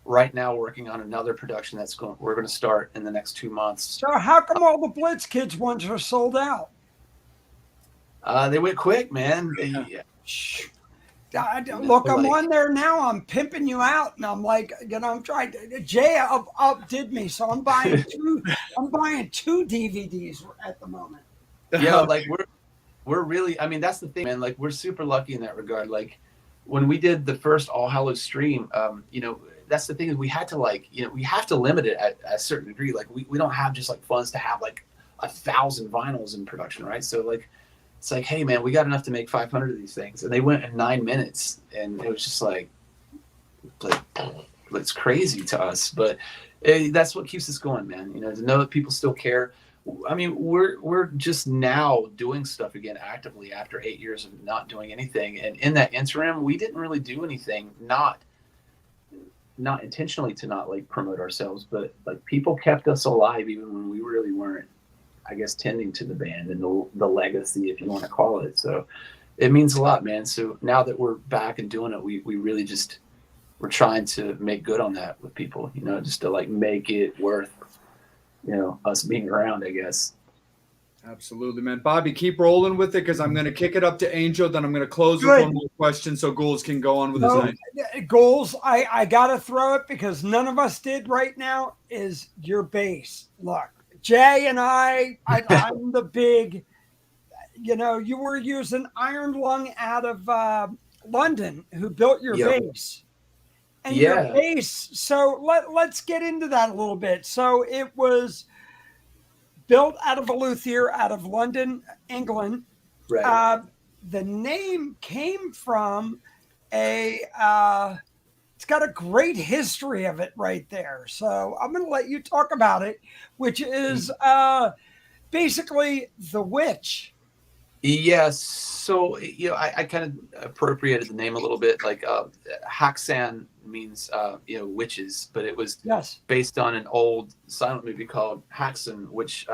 right now working on another production we're going to start in the next 2 months. So how come all the blitzkids ones are sold out? They went quick, man. Look, I'm on there now. I'm pimping you out, and I'm like, I'm trying to. Jay outdid me, so I'm buying two. I'm buying 2 DVDs at the moment. Yeah, like we're really. I mean, that's the thing, man. Like we're super lucky in that regard. Like when we did the first All Hallows stream, that's the thing is we had to we have to limit it at a certain degree. Like we don't have just like funds to have like 1,000 vinyls in production, right? So like. It's like, hey, man, we got enough to make 500 of these things. And they went in 9 minutes. And it was just like it's crazy to us. But that's what keeps us going, man. You know, to know that people still care. I mean, we're just now doing stuff again actively after 8 years of not doing anything. And in that interim, we didn't really do anything, not intentionally to not like promote ourselves, but like people kept us alive even when we really weren't. I guess tending to the band and the legacy, if you want to call it. So it means a lot, man. So now that we're back and doing it, we really we're trying to make good on that with people, just to like make it worth, us being around, I guess. Absolutely, man. Bobby, keep rolling with it because I'm going to kick it up to Angel. Then I'm going to close with one more question so Ghouls can go on with his night. Ghouls, I got to throw it because none of us did right now is your bass. Look. Jay and I'm the big, you were using Iron Lung out of London who built your bass. And your bass, so let's get into that a little bit. So it was built out of a luthier out of London, England. Right. The name came from it's got a great history of it right there. So I'm going to let you talk about it, which is basically the witch. Yes. So, I kind of appropriated the name a little bit. Like Haxan means, witches, but it was based on an old silent movie called Haxan, which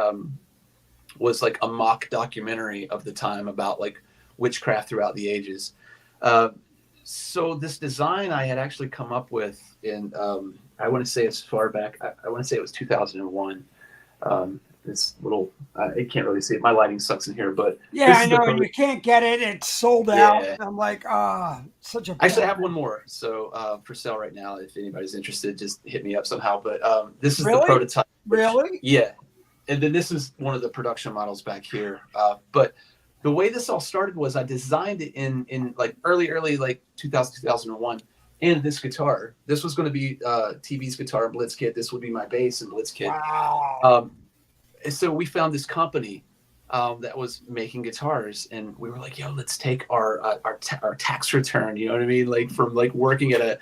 was like a mock documentary of the time about like witchcraft throughout the ages. So this design I had actually come up with in, I want to say as far back, I want to say it was 2001. This little, I can't really see it. My lighting sucks in here, but I know you can't get it. It's sold out. I'm like, such a. Actually, I have one more. So for sale right now, if anybody's interested, just hit me up somehow. But this is the prototype. Really? Yeah. And then this is one of the production models back here. But the way this all started was I designed it in like early like 2001, and this guitar. This was going to be TV's guitar and blitzkid. This would be my bass and blitzkid. Wow. So we found this company that was making guitars, and we were like, "Yo, let's take our tax return." You know what I mean? Like from like working at a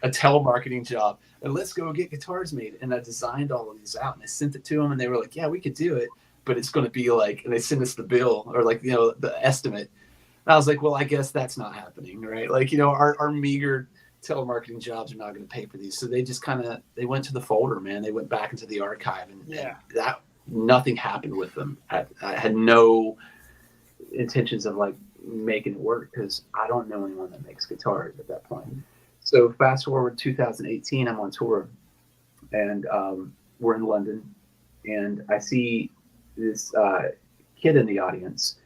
telemarketing job, and let's go get guitars made. And I designed all of these out, and I sent it to them, and they were like, "Yeah, we could do it." But it's going to be like, and they send us the bill or like, the estimate. And I was like, well, I guess that's not happening, right? Like, our meager telemarketing jobs are not going to pay for these. So they just they went to the folder, man. They went back into the archive, and that nothing happened with them. I had no intentions of like making it work because I don't know anyone that makes guitars at that point. So fast forward 2018, I'm on tour, and we're in London, and I see this kid in the audience,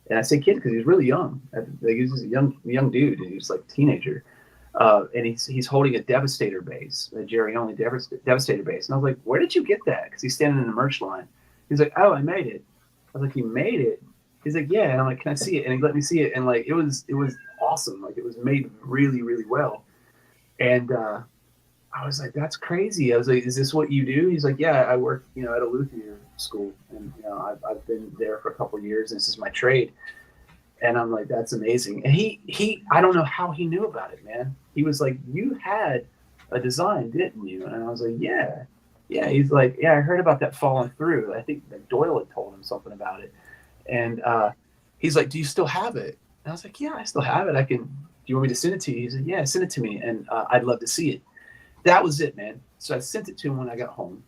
and I say kid because he's really young. Like, he's just a young dude. He's like a teenager, and he's holding a Devastator bass, a Jerry only Devastator bass. And I was like, where did you get that? Because he's standing in the merch line. He's like, oh, I made it. I was like, you made it? He's like, yeah. And I'm like, can I see it? And he let me see it. And like, it was awesome. Like, it was made really, really well. And I was like, that's crazy. I was like, is this what you do? He's like, yeah, I work, at a luthier school, and I've been there for a couple of years, and this is my trade. And I'm like, that's amazing. And he I don't know how he knew about it, man. He was like, you had a design, didn't you? And I was like, yeah. He's like, yeah, I heard about that falling through. I think that Doyle had told him something about it. And he's like, do you still have it? And I was like, yeah, I still have it. Do you want me to send it to you? He said, yeah, send it to me. And I'd love to see it. That was it, man. So I sent it to him when I got home.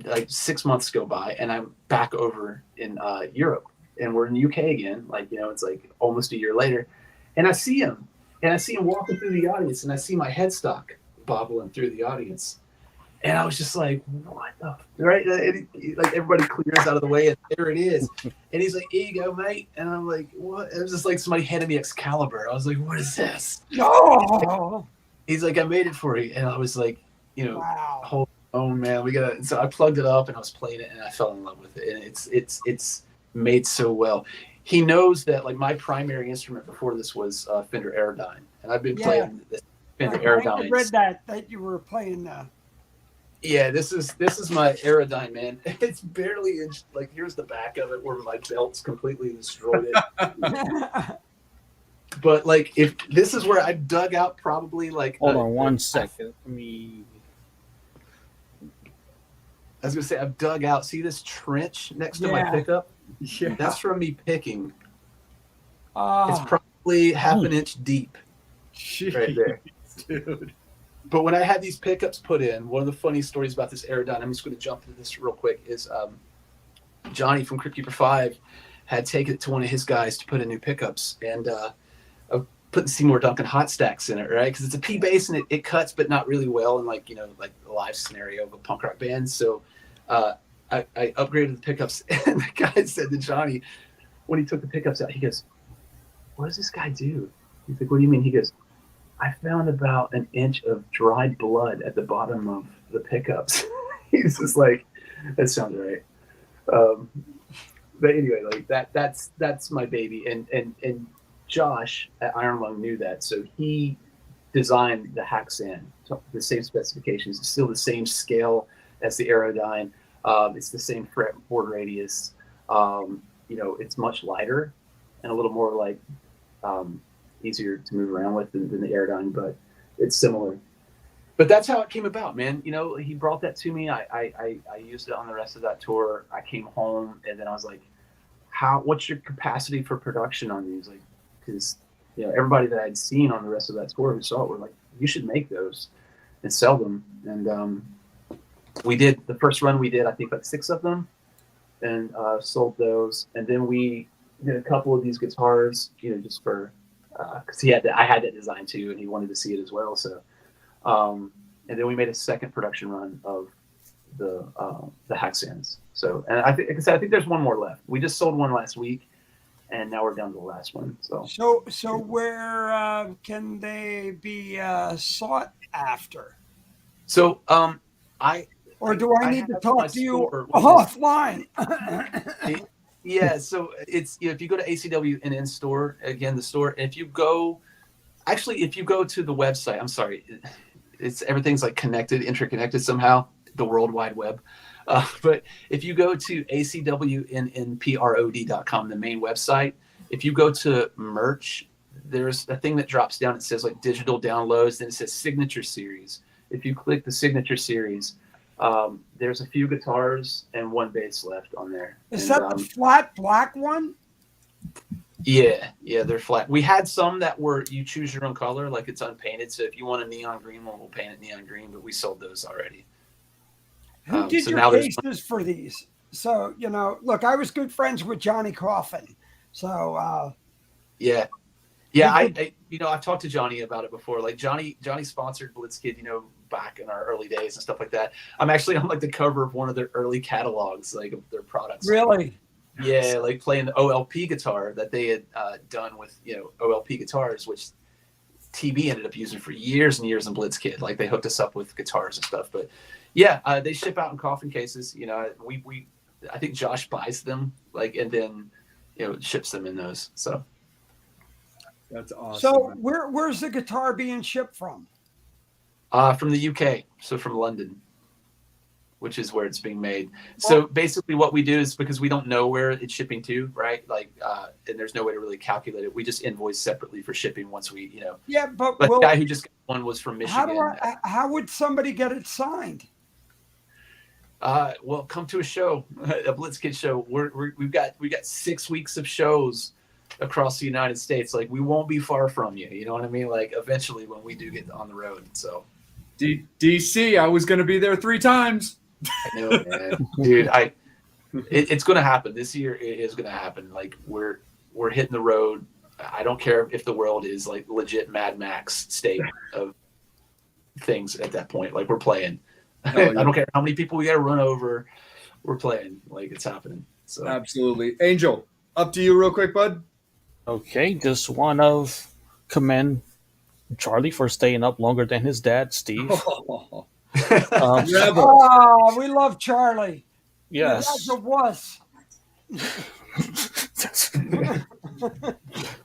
Like 6 months go by, and I'm back over in Europe, and we're in the UK again. Like, it's like almost a year later, and I see him walking through the audience, and I see my headstock bobbling through the audience, and I was just like, what the right? Like, everybody clears out of the way, and there it is. And he's like, here you go, mate. And I'm like, what? It was just like somebody handed me Excalibur. I was like, what is this? Oh. He's like, I made it for you. And I was like, wow. Hold on, man. So I plugged it up and I was playing it, and I fell in love with it. And it's made so well. He knows that, like, my primary instrument before this was Fender Aerodyne. And I've been playing this Fender Aerodyne. I read that you were playing. Yeah, this is my Aerodyne, man. It's barely like, here's the back of it where my belt's completely destroyed it. But like, if this is where I dug out, probably like. Hold on 1 second. Let me. I was gonna say, I've dug out. See this trench next to my pickup? Yeah. That's from me picking. It's probably half an inch deep, right there, dude. But when I had these pickups put in, one of the funny stories about this Aerodyne, I'm just going to jump into this real quick, is Johnny from Crypt Keeper 5 had taken it to one of his guys to put in new pickups, and putting Seymour Duncan hot stacks in it, right? Because it's a P bass and it cuts, but not really well in like a live scenario of a punk rock band. So I upgraded the pickups, and the guy said to Johnny, when he took the pickups out, he goes, what does this guy do? He's like, what do you mean? He goes, I found about an inch of dried blood at the bottom of the pickups. He's just like, that sounds right. But anyway, like that's my baby. And Josh at Iron Lung knew that, so he designed the Haxan, the same specifications. It's still the same scale as the Aerodyne. It's the same fretboard radius. It's much lighter and a little more like easier to move around with than the Aerodyne, but it's similar. But that's how it came about, man. He brought that to me. I used it on the rest of that tour. I came home, and then I was like, what's your capacity for production on these? Like, because everybody that I'd seen on the rest of that tour who saw it were like, you should make those and sell them. And we did the first run. We did, I think, like 6 of them, and sold those. And then we did a couple of these guitars, just for because I had that design too, and he wanted to see it as well. So, and then we made a second production run of the Haxans. So, and I think there's one more left. We just sold one last week, and now we're down to the last one. So where can they be sought after? So, or do I need to talk to you offline? Yeah, so it's if you go to ACW and in store, again, the store, if you go to the website, I'm sorry, it's everything's like interconnected somehow, the World Wide Web. But if you go to acwnprod.com, the main website, if you go to merch, there's a thing that drops down. It says like digital downloads, then it says signature series. If you click the signature series, there's a few guitars and one bass left on there. Is that the flat black one? Yeah, they're flat. We had some that were you choose your own color, like it's unpainted. So if you want a neon green one, we'll paint it neon green. But we sold those already. Who did So your now there's cases for these? So, look, I was good friends with Johnny Coffin. So, yeah. I've talked to Johnny about it before. Like Johnny sponsored blitzkid, back in our early days and stuff like that. I'm actually on like the cover of one of their early catalogs, like of their products. Really? Yeah, like playing the OLP guitar that they had done with OLP guitars, which TB ended up using for years and years in blitzkid. Like they hooked us up with guitars and stuff. But yeah, they ship out in coffin cases. I think Josh buys them, and then ships them in those. So that's awesome. So where's the guitar being shipped from? From the UK, so from London, which is where it's being made. So basically what we do is, because we don't know where it's shipping to, right? And there's no way to really calculate it. We just invoice separately for shipping once we, Yeah, but the guy who just got one was from Michigan. How would somebody get it signed? Well, come to a show, a blitzkid show. We've got 6 weeks of shows across the United States. Like we won't be far from you. You know what I mean? Like eventually when we do get on the road. So DC, I was going to be there 3 times. I know, man. Dude, it's going to happen this year. It is going to happen. Like we're hitting the road. I don't care if the world is like legit Mad Max state of things at that point. Like we're playing. Oh, yeah. I don't care how many people we got to run over. We're playing. Like it's happening. So absolutely. Angel, up to you real quick, bud. Okay, just want to commend Charlie for staying up longer than his dad, Steve. We love Charlie. Yes. Was.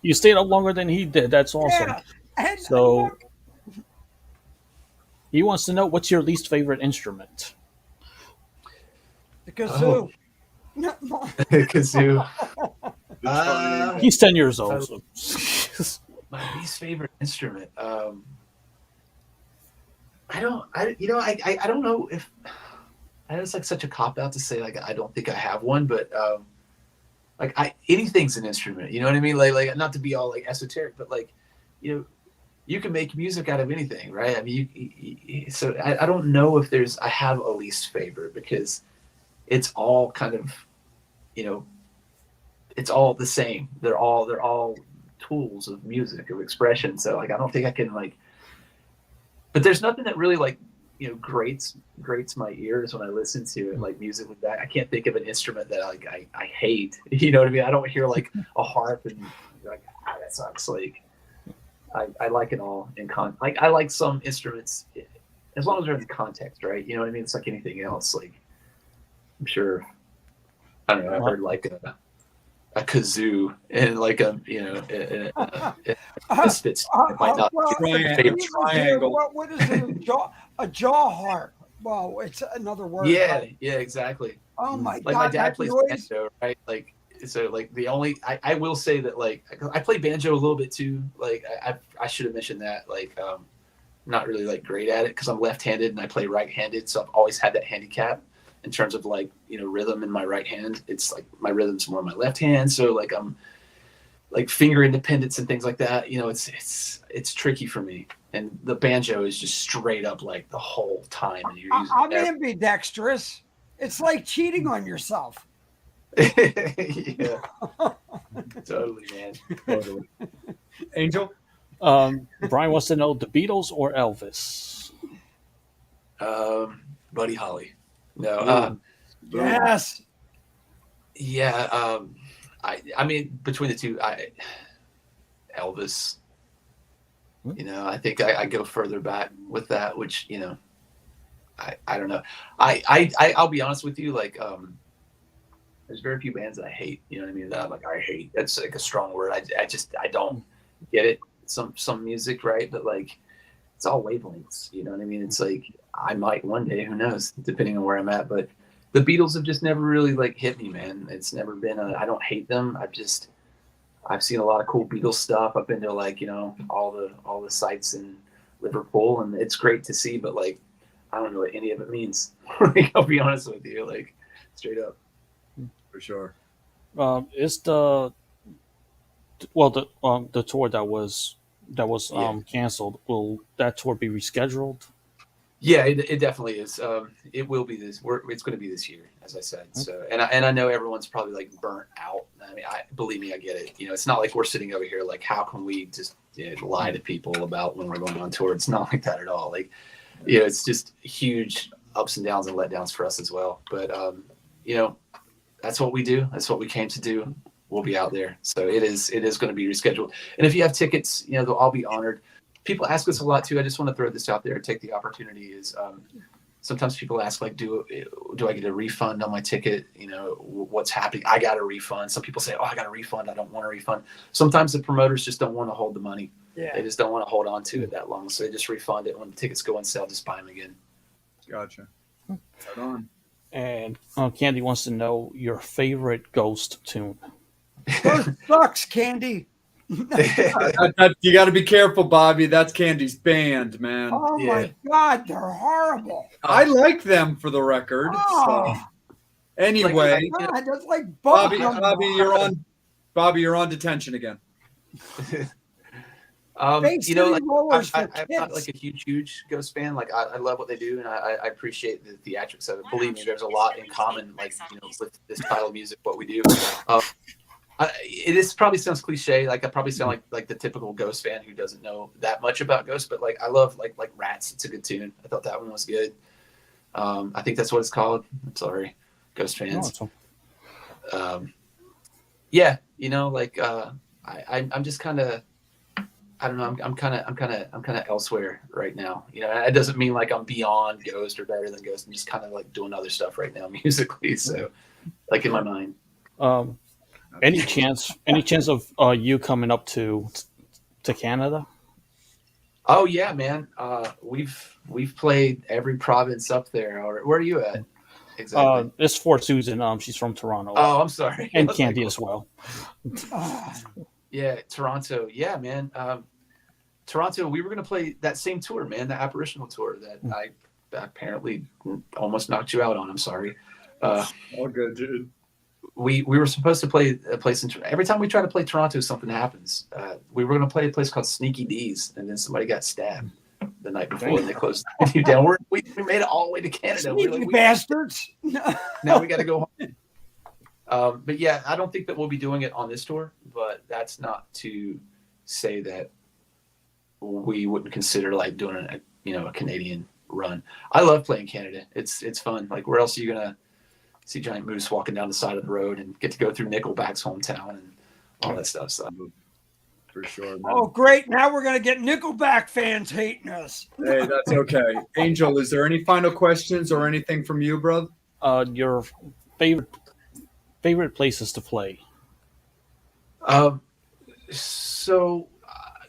You stayed up longer than he did. That's awesome. Yeah. So he wants to know, what's your least favorite instrument? The kazoo. Kazoo. He's 10 years old. So. My least favorite instrument. I don't know if it's like such a cop out to say like I don't think I have one, but anything's an instrument. You know what I mean? Like not to be all like esoteric, but like you can make music out of anything, right? I mean, so I don't know if I have a least favorite, because it's all kind of it's all the same. They're all tools of music, of expression. So like I don't think I can but there's nothing that really grates my ears when I listen to it, like music like that. I can't think of an instrument that I hate. You know what I mean? I don't hear like a harp and like that sucks. Like I like it all in I like some instruments as long as they're in context, right? You know what I mean? It's like anything else. Like I'm sure, I don't know, I've heard like a kazoo and like a misfits. It might not be my favorite. Triangle. What is it? A jaw harp. Well, it's another word. Yeah, right? Yeah, exactly. Oh my God! Like my dad plays noise. banjo, right? Like so, like the only I will say that like I play banjo a little bit too. Like I should have mentioned that. Like not really like great at it because I'm left-handed and I play right-handed, so I've always had that handicap in terms of like rhythm in my right hand. It's like my rhythm's more in my left hand, so like I'm like finger independence and things like that. It's tricky for me, and the banjo is just straight up like the whole time. And you're using I'm ambidextrous. It's like cheating on yourself. Yeah, totally, man. Totally. Angel, Brian wants to know, the Beatles or Elvis? Buddy Holly. No. Yes. Yeah. I mean, between the two, Elvis. I think I go further back with that, which I don't know. I'll be honest with you. Like, there's very few bands that I hate. You know what I mean? That I'm like, I hate. That's like a strong word. I don't get it. Some music, right? But like, it's all wavelengths. You know what I mean? It's like I might one day. Who knows? Depending on where I'm at. But the Beatles have just never really like hit me, man. It's never been. I don't hate them. I've seen a lot of cool Beatles stuff. I've been to like all the sites in Liverpool, and it's great to see. But like, I don't know what any of it means. I'll be honest with you, like straight up. for sure. Is the Well, the tour that was Yeah. canceled, will that tour be rescheduled? Yeah, it definitely is. It will be this. It's going to be this year, as I said. So, and I know everyone's probably like burnt out. I mean, believe me, I get it. You know, it's not like we're sitting over here like, how can we just lie to people about when we're going on tour? It's not like that at all. Like, you know, it's just huge ups and downs and letdowns for us as well. But you know, that's what we do. That's what we came to do. We'll be out there. So it is going to be rescheduled. And if you have tickets, you know, they'll all be honored. People ask us a lot too. I just want to throw this out there and take the opportunity is sometimes people ask like, do I get a refund on my ticket? You know, what's happening? I got a refund. Some people say, oh, I got a refund. I don't want a refund. Sometimes the promoters just don't want to hold the money. Yeah. They just don't want to hold on to it that long. So they just refund it. When the tickets go on sale, just buy them again. Gotcha. Right on. And Candy wants to know your favorite Ghost tune. Ghost sucks, Candy. You got to be careful, Bobby. That's Candy's band, man. Oh my God, they're horrible. I like them, for the record. Oh. So. Anyway, God, that's like Bobby, you're on detention again. You know, like, rollers I'm for not kids. like a huge Ghost fan. Like I love what they do, and I appreciate the theatrics of it. Believe me, there's a lot in common, like, you know, with this style of music, what we do. It is probably sounds cliche. Like I probably sound like the typical Ghost fan who doesn't know that much about Ghost, but like I love like Rats. It's a good tune. I thought that one was good. I think that's what it's called. I'm sorry, Ghost fans. Yeah, you know, like I'm just kind of. I don't know. I'm kind of elsewhere right now. You know, it doesn't mean like I'm beyond Ghost or better than Ghost. I'm just kind of like doing other stuff right now musically. So, like in my mind. Any chance of you coming up to Canada? Oh yeah, man. We've played every province up there. Where are you at? Exactly. It's for Susan. She's from Toronto. Oh, I'm sorry. And Candy as well. Yeah, Toronto. Yeah, man. Toronto, we were going to play that same tour, man, the apparitional tour that I apparently almost knocked you out on. I'm sorry. All good, dude. We were supposed to play a place in Toronto. Every time we try to play Toronto, something happens. We were going to play a place called Sneaky D's, and then somebody got stabbed the night before, and they closed the venue down. We made it all the way to Canada. Sneaky bastards. Now we got to go home. But yeah, I don't think that we'll be doing it on this tour, but that's not to say that we wouldn't consider like doing a Canadian run. I love playing Canada. It's fun. Like, where else are you gonna see giant moose walking down the side of the road and get to go through Nickelback's hometown and all that stuff? So for sure, man. Oh, great. Now we're going to get Nickelback fans hating us. Hey, that's okay. Angel, is there any final questions or anything from you, brother? Your favorite places to play? So,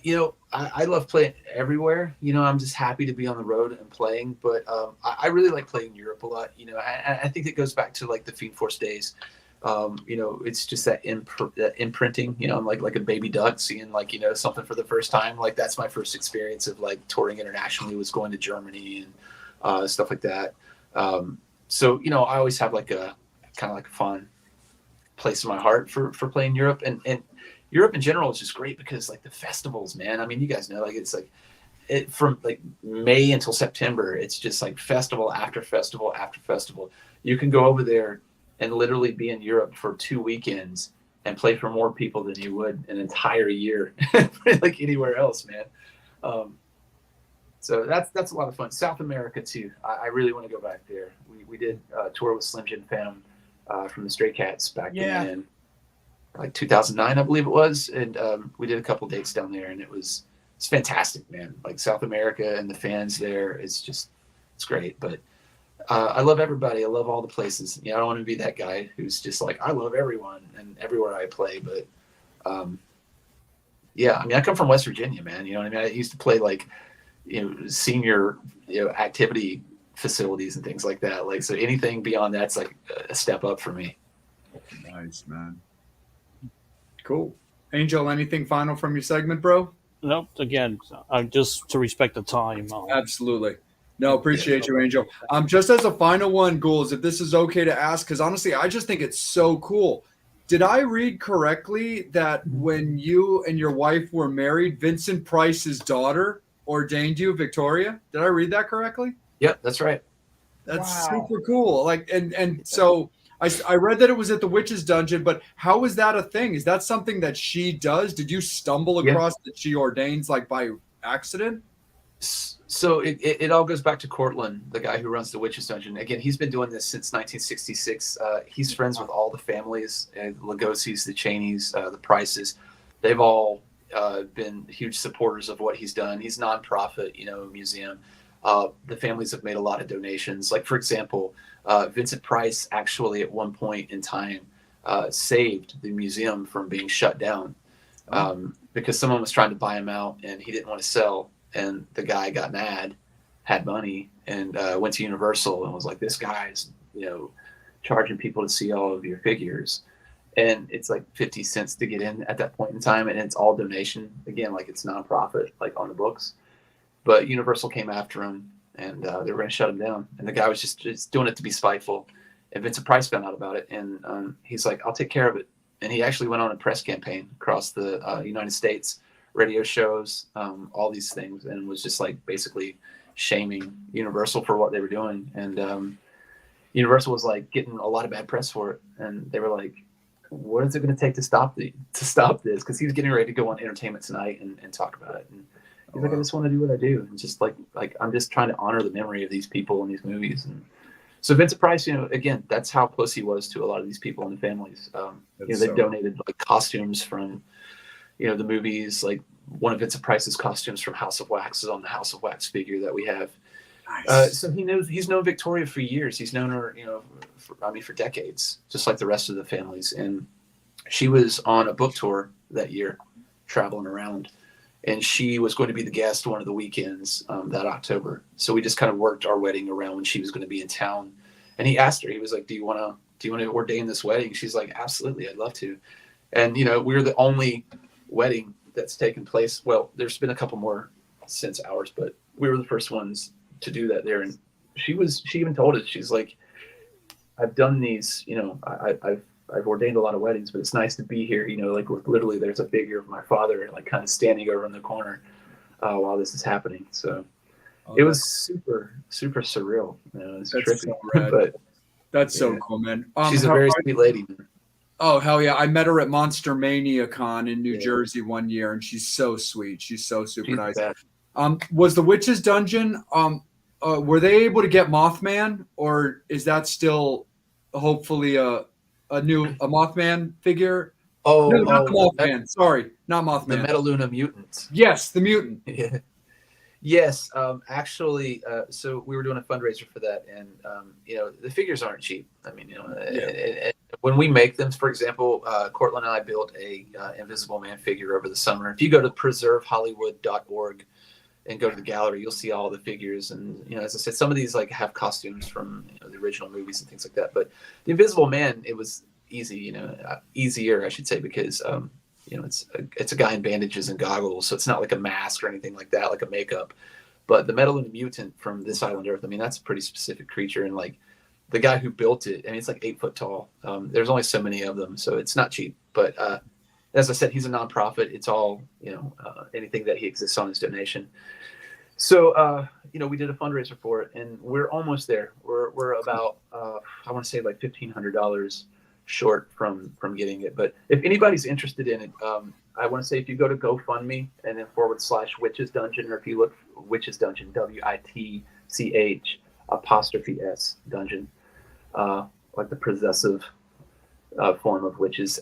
you know, I love playing everywhere. You know, I'm just happy to be on the road and playing. But I really like playing Europe a lot. You know, I think it goes back to like the Fiend Force days. You know, it's just that imprinting. You know, I'm like a baby duck seeing like, you know, something for the first time. Like, that's my first experience of like touring internationally, was going to Germany and stuff like that. So, you know, I always have like a kind of like a fun place in my heart for playing Europe, and Europe in general is just great because like the festivals, man. I mean, you guys know, like, it's like from like May until September, it's just like festival after festival after festival. You can go over there and literally be in Europe for 2 weekends and play for more people than you would an entire year, like anywhere else, man. So that's a lot of fun. South America too. I really want to go back there. We did a tour with Slim Jim Phantom from the Stray Cats back in like 2009, I believe it was, and we did a couple dates down there, and it's fantastic, man. Like, South America and the fans there, it's great. But I love everybody. I love all the places. You know, I don't want to be that guy who's just like, I love everyone and everywhere I play. But yeah, I mean, I come from West Virginia, man. You know what I mean? I used to play like, you know, senior, you know, activity facilities and things like that. Like, so anything beyond that's like a step up for me. Nice, man. Cool. Angel, anything final from your segment, bro? Nope. Again, just to respect the time. Absolutely. No, appreciate you, Angel. Just as a final one, Ghouls, if this is okay to ask, because honestly, I just think it's so cool. did I read correctly that when you and your wife were married, Vincent Price's daughter ordained you, Victoria? Did I read that correctly? Yep, that's right. That's Wow. super cool. Like, and so I read that it was at the witch's dungeon, but how is that a thing? Is that something that she does? Did you stumble Yeah. across that she ordains like by accident? So it all goes back to Cortland, the guy who runs the Witches Dungeon. Again, he's been doing this since 1966. He's friends with all the families, the Lugosis, the Cheneys, the Prices. They've all been huge supporters of what he's done. He's nonprofit, museum. The families have made a lot of donations. Like, for example, Vincent Price actually at one point in time saved the museum from being shut down because someone was trying to buy him out and he didn't want to sell. And the guy got mad, had money, and went to Universal and was like, this guy's, charging people to see all of your figures. And it's like 50 cents to get in at that point in time. And it's all donation. Again, like it's nonprofit, like on the books. But Universal came after him and they were going to shut him down. And the guy was just doing it to be spiteful. And Vincent Price found out about it. And he's like, I'll take care of it. And he actually went on a press campaign across the United States, radio shows, all these things, and was just like basically shaming Universal for what they were doing. And Universal was like getting a lot of bad press for it. And they were like, what is it going to take to stop this? Because he was getting ready to go on Entertainment Tonight and talk about it. And he's like, I just want to do what I do. And just like I'm just trying to honor the memory of these people in these movies. And so Vincent Price, again, that's how close he was to a lot of these people and the families. They donated like costumes from, the movies. Like one of Vincent Price's costumes from House of Wax is on the House of Wax figure that we have. Nice. So he's known Victoria for years. He's known her, for decades, just like the rest of the families. And she was on a book tour that year, traveling around. And she was going to be the guest one of the weekends that October. So we just kind of worked our wedding around when she was going to be in town. And he asked her, he was like, do you want to ordain this wedding? She's like, absolutely, I'd love to. And, we're the only wedding that's taken place. Well, there's been a couple more since ours, but we were the first ones to do that there. And she even told us, she's like, I've done these, I've ordained a lot of weddings, but it's nice to be here. Like literally there's a figure of my father like kind of standing over in the corner while this is happening. So it was super, super surreal. It's trippy, so but that's so cool, man. She's a very sweet lady. Oh, hell yeah. I met her at Monster Mania Con in New Jersey one year, and she's so sweet. She's so super nice. Was the Witch's Dungeon, were they able to get Mothman, or is that still hopefully a Mothman figure? No, not the Mothman. Sorry, not Mothman. The Metaluna mutant. Yes, the mutant. Yeah. Yes, actually, so we were doing a fundraiser for that, and the figures aren't cheap. I mean, and when we make them, for example, Cortland and I built a Invisible Man figure over the summer. If you go to preservehollywood.org and go to the gallery, you'll see all the figures. And as I said, some of these like have costumes from the original movies and things like that. But the Invisible Man, it was easy, easier, I should say, because it's a guy in bandages and goggles, so it's not like a mask or anything like that, like a makeup. But the Metaluna mutant from This Island Earth, I mean, that's a pretty specific creature. And like the guy who built it, it's like 8 foot tall. There's only so many of them, so it's not cheap. But as I said, he's a nonprofit. It's all, anything that he exists on is donation. So, we did a fundraiser for it, and we're almost there. We're about, I want to say like $1,500 short from getting it. But if anybody's interested in it, I want to say if you go to GoFundMe and then /Witches Dungeon, or if you look Witches Dungeon, WITCH''S Dungeon, like the possessive form of witches,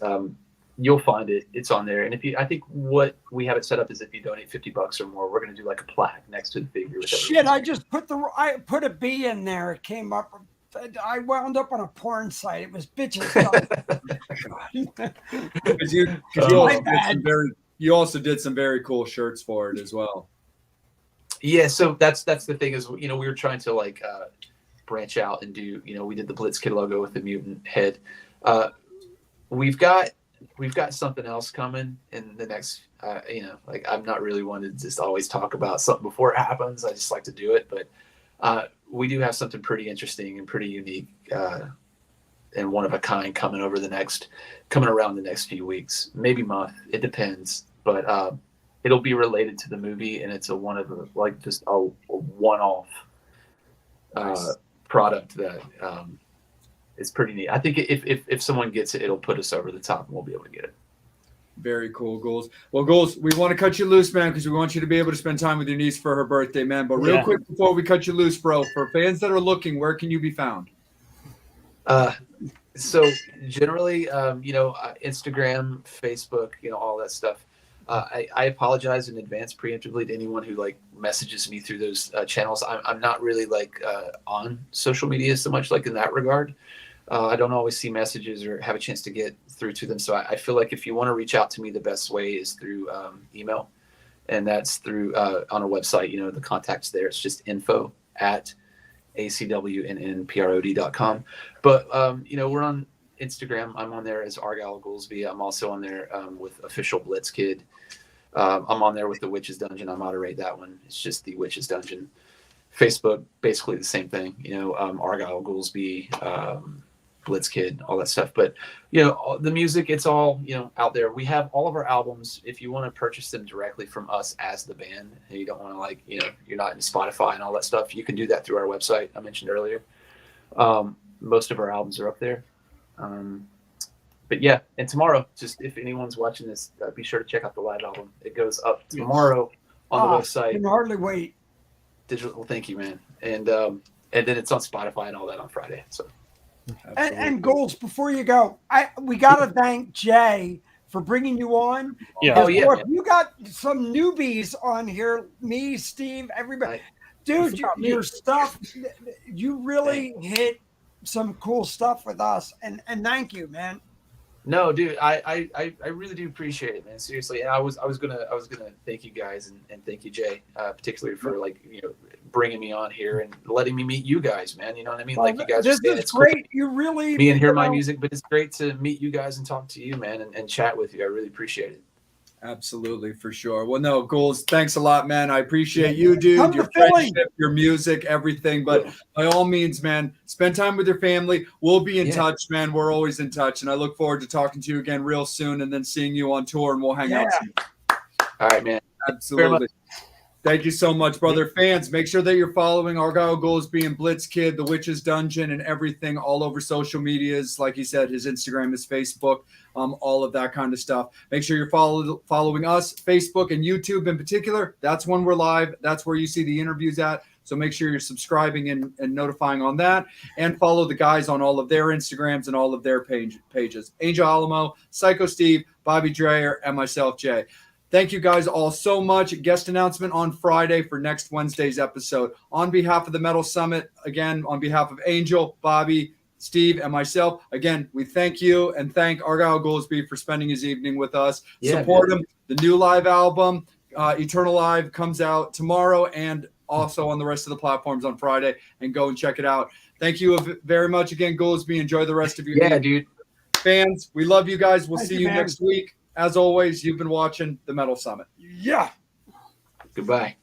you'll find it. It's on there. And I think what we have it set up is if you donate $50 or more, we're going to do like a plaque next to the figure. Shit, I just put a B in there. It came up. I wound up on a porn site. It was bitches. Because you also did some very cool shirts for it as well. Yeah, so that's the thing is, we were trying to like branch out and do, we did the blitzkid logo with the mutant head. We've got something else coming in the next, like I'm not really one to just always talk about something before it happens. I just like to do it, but we do have something pretty interesting and pretty unique and one of a kind coming around the next few weeks, maybe month. It depends, but it'll be related to the movie, and it's just a one-off product that is pretty neat. I think if someone gets it, it'll put us over the top, and we'll be able to get it. Very cool, Ghouls. Well, Ghouls, we want to cut you loose, man, because we want you to be able to spend time with your niece for her birthday, man. But real quick before we cut you loose, bro, for fans that are looking, where can you be found? So generally, Instagram, Facebook, all that stuff. I apologize in advance preemptively to anyone who like messages me through those channels. I'm not really like on social media so much like in that regard. I don't always see messages or have a chance to get through to them. So I feel like if you want to reach out to me, the best way is through email. And that's through on our website, the contact's there. It's just info@acwnprod.com. But, we're on Instagram. I'm on there as argylegoolsby. I'm also on there with official blitzkid. I'm on there with the Witch's Dungeon. I moderate that one. It's just the Witch's Dungeon. Facebook, basically the same thing, Argyle Goolsby, blitzkid, all that stuff. But the music, it's all out there. We have all of our albums. If you want to purchase them directly from us as the band, and you don't want to you're not in Spotify and all that stuff, you can do that through our website I mentioned earlier. Most of our albums are up there. But yeah, and tomorrow, just if anyone's watching this, be sure to check out the live album. It goes up tomorrow on the website. I can hardly wait. Digital, well, thank you, man. And then it's on Spotify and all that on Friday. So, and Ghouls, before you go, we got to thank Jay for bringing you on. Yeah. Oh yeah. Look, you got some newbies on here. Me, Steve, everybody. Dude, your stuff. You really hit some cool stuff with us, and thank you, man. No, dude, I really do appreciate it, man. Seriously, and I was gonna thank you guys and thank you, Jay, particularly for bringing me on here and letting me meet you guys, man. You know what I mean? Well, like you guys, this is it's great. Cool. You really Me and hear my music, but it's great to meet you guys and talk to you, man, and chat with you. I really appreciate it. Absolutely, for sure. Well, no, Ghouls, thanks a lot, man. I appreciate you, dude, Come your to Philly. friendship, your music, everything. But by all means, man, spend time with your family. We'll be in touch, man. We're always in touch. And I look forward to talking to you again real soon and then seeing you on tour, and we'll hang out soon. All right, man. Absolutely. Thank you so much, brother. Fans, make sure that you're following Argyle Goolsby and blitzkid, the Witch's Dungeon, and everything all over social medias. Like he said, his Instagram, his Facebook, all of that kind of stuff. Make sure you're following us, Facebook and YouTube in particular. That's when we're live. That's where you see the interviews at. So make sure you're subscribing and notifying on that. And follow the guys on all of their Instagrams and all of their pages. Angel Alamo, Psycho Steve, Bobby Dreyer, and myself, Jay. Thank you guys all so much. Guest announcement on Friday for next Wednesday's episode. On behalf of the Metal Summit, again, on behalf of Angel, Bobby, Steve, and myself, again, we thank you and thank Argyle Goolsby for spending his evening with us. Support him. The new live album, Eternal Live, comes out tomorrow and also on the rest of the platforms on Friday. And go and check it out. Thank you very much again, Goolsby. Enjoy the rest of your evening. Dude. Fans, we love you guys. We'll see you man. next week. As always, you've been watching the Metal Summit. Yeah. Goodbye.